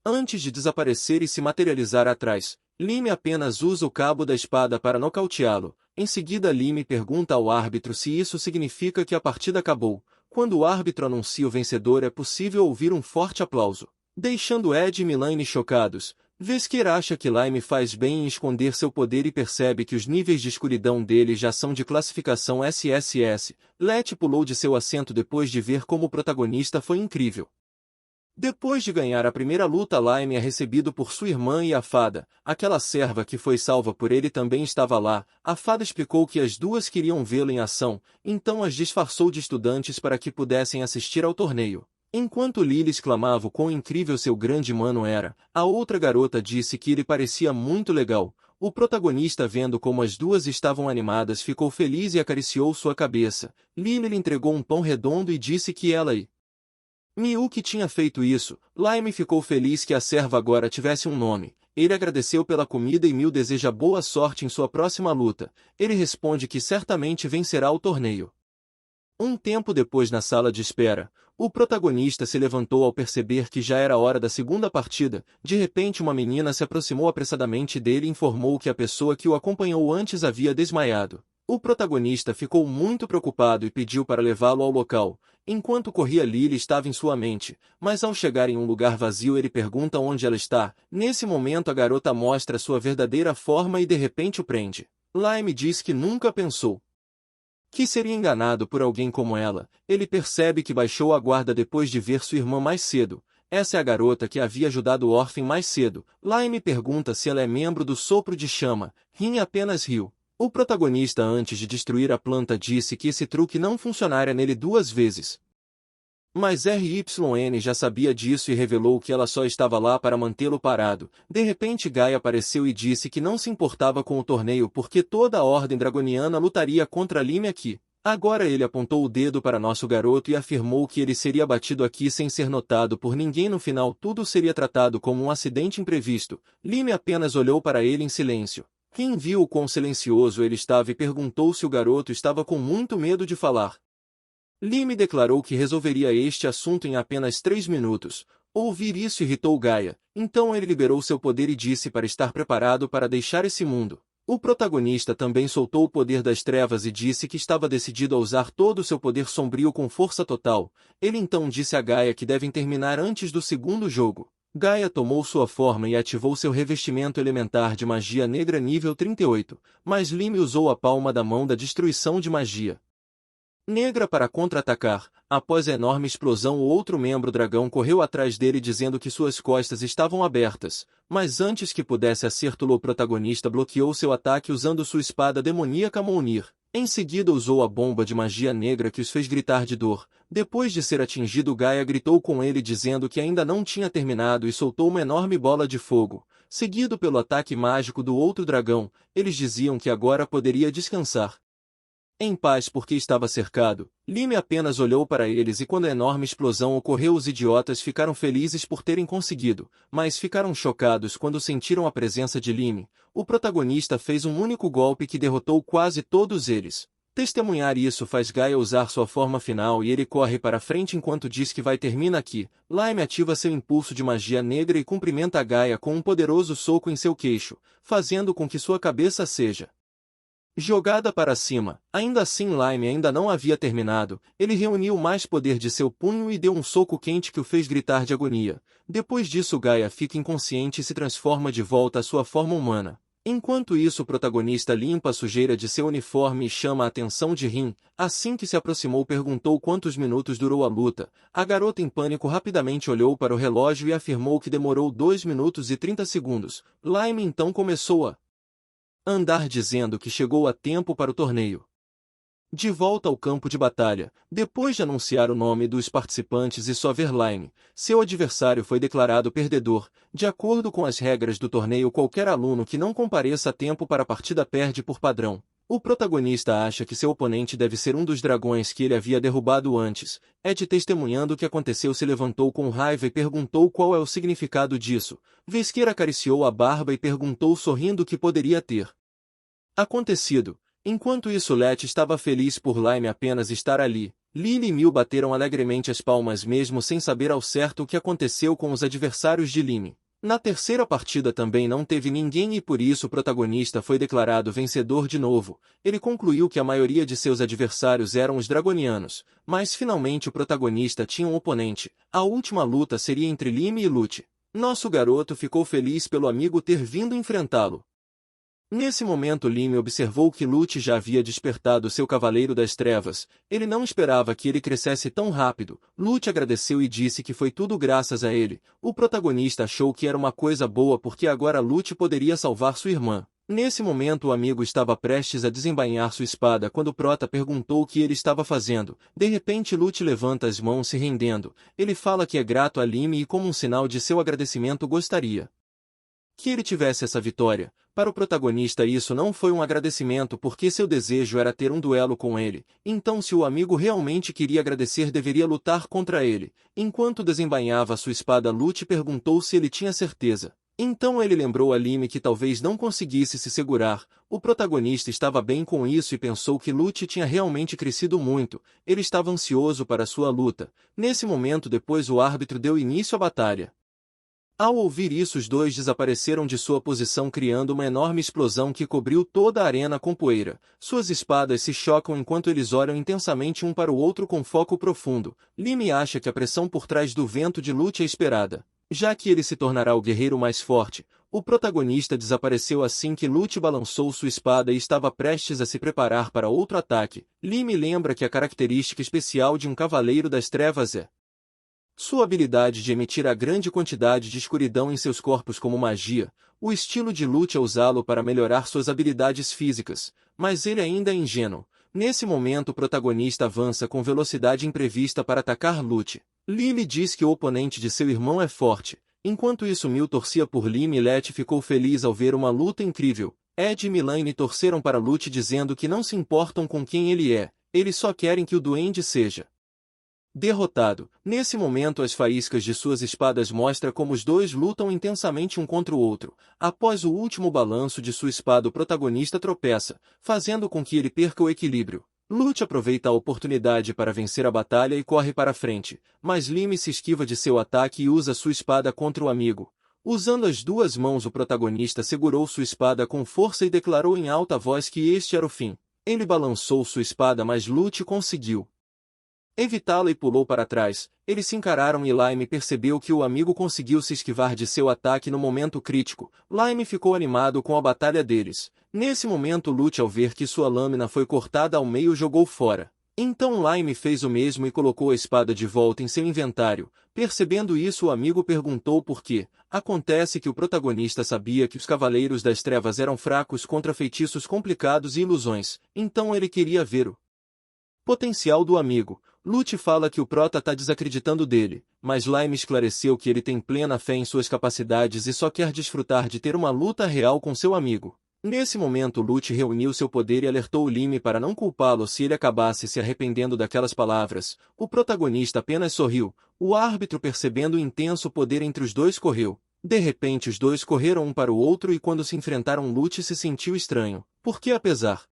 Antes de desaparecer e se materializar atrás, Lime apenas usa o cabo da espada para nocauteá-lo. Em seguida Lime pergunta ao árbitro se isso significa que a partida acabou. Quando o árbitro anuncia o vencedor é possível ouvir um forte aplauso, deixando Ed e Milane chocados. Vesker acha que Lime faz bem em esconder seu poder e percebe que os níveis de escuridão dele já são de classificação SSS. Letty pulou de seu assento depois de ver como o protagonista foi incrível. Depois de ganhar a primeira luta, Lime é recebido por sua irmã e a fada. Aquela serva que foi salva por ele também estava lá. A fada explicou que as duas queriam vê-lo em ação, então as disfarçou de estudantes para que pudessem assistir ao torneio. Enquanto Lily exclamava o quão incrível seu grande mano era, a outra garota disse que ele parecia muito legal. O protagonista, vendo como as duas estavam animadas, ficou feliz e acariciou sua cabeça. Lily lhe entregou um pão redondo e disse que ela e Miyuki tinha feito isso. Lime ficou feliz que a serva agora tivesse um nome. Ele agradeceu pela comida e Miu deseja boa sorte em sua próxima luta. Ele responde que certamente vencerá o torneio. Um tempo depois, na sala de espera, o protagonista se levantou ao perceber que já era hora da segunda partida. De repente uma menina se aproximou apressadamente dele e informou que a pessoa que o acompanhou antes havia desmaiado. O protagonista ficou muito preocupado e pediu para levá-lo ao local. Enquanto corria, Lily estava em sua mente, mas ao chegar em um lugar vazio ele pergunta onde ela está. Nesse momento a garota mostra sua verdadeira forma e de repente o prende. Lime diz que nunca pensou que seria enganado por alguém como ela. Ele percebe que baixou a guarda depois de ver sua irmã mais cedo. essa é a garota que havia ajudado Orphan mais cedo. Lime pergunta se ela é membro do Sopro de Chama. Rin apenas riu. O protagonista antes de destruir a planta disse que esse truque não funcionaria nele 2 vezes. Mas RYN já sabia disso e revelou que ela só estava lá para mantê-lo parado. De repente Gaia apareceu e disse que não se importava com o torneio porque toda a Ordem Dragoniana lutaria contra Lime aqui. Agora ele apontou o dedo para nosso garoto e afirmou que ele seria abatido aqui sem ser notado por ninguém. No final tudo seria tratado como um acidente imprevisto. Lime apenas olhou para ele em silêncio. Quem viu o quão silencioso ele estava e perguntou se o garoto estava com muito medo de falar. Lime declarou que resolveria este assunto em apenas 3 minutos. Ouvir isso irritou Gaia, então ele liberou seu poder e disse para estar preparado para deixar esse mundo. O protagonista também soltou o poder das trevas e disse que estava decidido a usar todo o seu poder sombrio com força total. Ele então disse a Gaia que devem terminar antes do segundo jogo. Gaia tomou sua forma e ativou seu revestimento elementar de magia negra nível 38, mas Lime usou a palma da mão da destruição de magia negra para contra-atacar. Após a enorme explosão, o outro membro dragão correu atrás dele dizendo que suas costas estavam abertas, mas antes que pudesse acertá-lo, o protagonista bloqueou seu ataque usando sua espada demoníaca Mjolnir. Em seguida usou a bomba de magia negra que os fez gritar de dor. Depois de ser atingido, Gaia gritou com ele dizendo que ainda não tinha terminado e soltou uma enorme bola de fogo, seguido pelo ataque mágico do outro dragão. Eles diziam que agora poderia descansar em paz porque estava cercado. Lime apenas olhou para eles e quando a enorme explosão ocorreu, os idiotas ficaram felizes por terem conseguido, mas ficaram chocados quando sentiram a presença de Lime. O protagonista fez um único golpe que derrotou quase todos eles. Testemunhar isso faz Gaia usar sua forma final e ele corre para frente enquanto diz que vai terminar aqui. Lime ativa seu impulso de magia negra e cumprimenta a Gaia com um poderoso soco em seu queixo, fazendo com que sua cabeça seja jogada para cima. Ainda assim Lime ainda não havia terminado. Ele reuniu mais poder de seu punho e deu um soco quente que o fez gritar de agonia. Depois disso Gaia fica inconsciente e se transforma de volta à sua forma humana. Enquanto isso o protagonista limpa a sujeira de seu uniforme e chama a atenção de Rin. Assim que se aproximou perguntou quantos minutos durou a luta. A garota em pânico rapidamente olhou para o relógio e afirmou que demorou 2 minutos e 30 segundos. Lime então começou a andar dizendo que chegou a tempo para o torneio. De volta ao campo de batalha, depois de anunciar o nome dos participantes e só ver Lime, seu adversário foi declarado perdedor. De acordo com as regras do torneio, qualquer aluno que não compareça a tempo para a partida perde por padrão. O protagonista acha que seu oponente deve ser um dos dragões que ele havia derrubado antes. Ed, testemunhando o que aconteceu, se levantou com raiva e perguntou qual é o significado disso. Vesker acariciou a barba e perguntou sorrindo o que poderia ter acontecido. Enquanto isso, Let estava feliz por Lime apenas estar ali. Lily e Mil bateram alegremente as palmas mesmo sem saber ao certo o que aconteceu com os adversários de Lime. Na terceira partida também não teve ninguém e por isso o protagonista foi declarado vencedor de novo. Ele concluiu que a maioria de seus adversários eram os dragonianos, mas finalmente o protagonista tinha um oponente. A última luta seria entre Lime e Lute. Nosso garoto ficou feliz pelo amigo ter vindo enfrentá-lo. Nesse momento Lime observou que Lute já havia despertado seu Cavaleiro das Trevas. Ele não esperava que ele crescesse tão rápido. Lute agradeceu e disse que foi tudo graças a ele. O protagonista achou que era uma coisa boa porque agora Lute poderia salvar sua irmã. Nesse momento o amigo estava prestes a desembainhar sua espada quando o prota perguntou o que ele estava fazendo. De repente Lute levanta as mãos se rendendo. Ele fala que é grato a Lime e como um sinal de seu agradecimento gostaria que ele tivesse essa vitória. Para o protagonista isso não foi um agradecimento porque seu desejo era ter um duelo com ele, então se o amigo realmente queria agradecer deveria lutar contra ele. Enquanto desembainhava sua espada, Lute perguntou se ele tinha certeza. Então ele lembrou a Lime que talvez não conseguisse se segurar. O protagonista estava bem com isso e pensou que Lute tinha realmente crescido muito. Ele estava ansioso para sua luta. Nesse momento depois o árbitro deu início à batalha. Ao ouvir isso, os dois desapareceram de sua posição criando uma enorme explosão que cobriu toda a arena com poeira. Suas espadas se chocam enquanto eles olham intensamente um para o outro com foco profundo. Lime acha que a pressão por trás do vento de Lute é esperada, já que ele se tornará o guerreiro mais forte. O protagonista desapareceu assim que Lute balançou sua espada e estava prestes a se preparar para outro ataque. Lime lembra que a característica especial de um Cavaleiro das Trevas é Sua habilidade de emitir a grande quantidade de escuridão em seus corpos como magia, o estilo de Lute é usá-lo para melhorar suas habilidades físicas, mas ele ainda é ingênuo. Nesse momento o protagonista avança com velocidade imprevista para atacar Lute. Lily diz que o oponente de seu irmão é forte. Enquanto isso Mil torcia por Lim e Let ficou feliz ao ver uma luta incrível. Ed e Milane torceram para Lute dizendo que não se importam com quem ele é, eles só querem que o duende seja derrotado. Nesse momento as faíscas de suas espadas mostram como os dois lutam intensamente um contra o outro. Após o último balanço de sua espada o protagonista tropeça, fazendo com que ele perca o equilíbrio. Lute aproveita a oportunidade para vencer a batalha e corre para frente, mas Lim se esquiva de seu ataque e usa sua espada contra o amigo. Usando as duas mãos o protagonista segurou sua espada com força e declarou em alta voz que este era o fim. Ele balançou sua espada mas Lute conseguiu evitá-la e pulou para trás. Eles se encararam e Lime percebeu que o amigo conseguiu se esquivar de seu ataque no momento crítico. Lime ficou animado com a batalha deles. Nesse momento Lute ao ver que sua lâmina foi cortada ao meio jogou fora. Então Lime fez o mesmo e colocou a espada de volta em seu inventário. Percebendo isso o amigo perguntou por quê. Acontece que o protagonista sabia que os Cavaleiros das Trevas eram fracos contra feitiços complicados e ilusões, então ele queria ver o potencial do amigo. Lute fala que o prota está desacreditando dele, mas Lime esclareceu que ele tem plena fé em suas capacidades e só quer desfrutar de ter uma luta real com seu amigo. Nesse momento Lute reuniu seu poder e alertou Lime para não culpá-lo se ele acabasse se arrependendo daquelas palavras. O protagonista apenas sorriu. O árbitro, percebendo o intenso poder entre os dois, correu. De repente os dois correram um para o outro e quando se enfrentaram Lute se sentiu estranho, porque apesar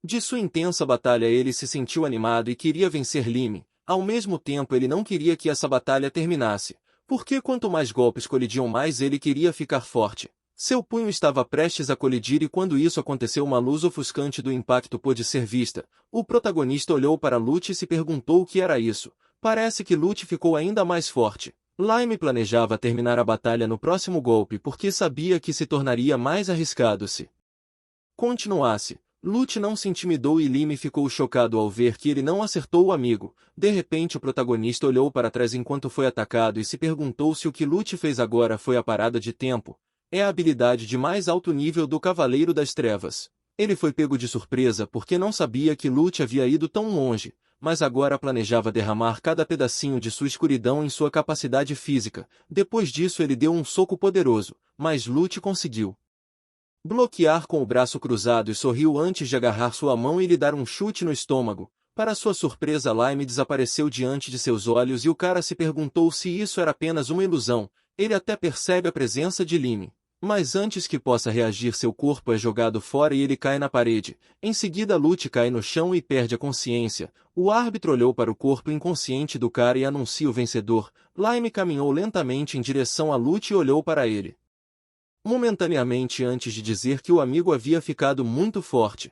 de sua intensa batalha ele se sentiu animado e queria vencer Lime. Ao mesmo tempo ele não queria que essa batalha terminasse, porque quanto mais golpes colidiam mais ele queria ficar forte. Seu punho estava prestes a colidir e quando isso aconteceu uma luz ofuscante do impacto pôde ser vista. O protagonista olhou para Lute e se perguntou o que era isso. Parece que Lute ficou ainda mais forte. Lime planejava terminar a batalha no próximo golpe porque sabia que se tornaria mais arriscado se continuasse. Lute não se intimidou e Lime ficou chocado ao ver que ele não acertou o amigo. De repente o protagonista olhou para trás enquanto foi atacado e se perguntou se o que Lute fez agora foi a parada de tempo. É a habilidade de mais alto nível do Cavaleiro das Trevas. Ele foi pego de surpresa porque não sabia que Lute havia ido tão longe, mas agora planejava derramar cada pedacinho de sua escuridão em sua capacidade física. Depois disso ele deu um soco poderoso, mas Lute conseguiu bloquear com o braço cruzado e sorriu antes de agarrar sua mão e lhe dar um chute no estômago. Para sua surpresa Lime desapareceu diante de seus olhos e o cara se perguntou se isso era apenas uma ilusão. Ele até percebe a presença de Lime, mas antes que possa reagir seu corpo é jogado fora e ele cai na parede. Em seguida Lute cai no chão e perde a consciência. O árbitro olhou para o corpo inconsciente do cara e anuncia o vencedor. Lime caminhou lentamente em direção a Lute e olhou para ele momentaneamente antes de dizer que o amigo havia ficado muito forte.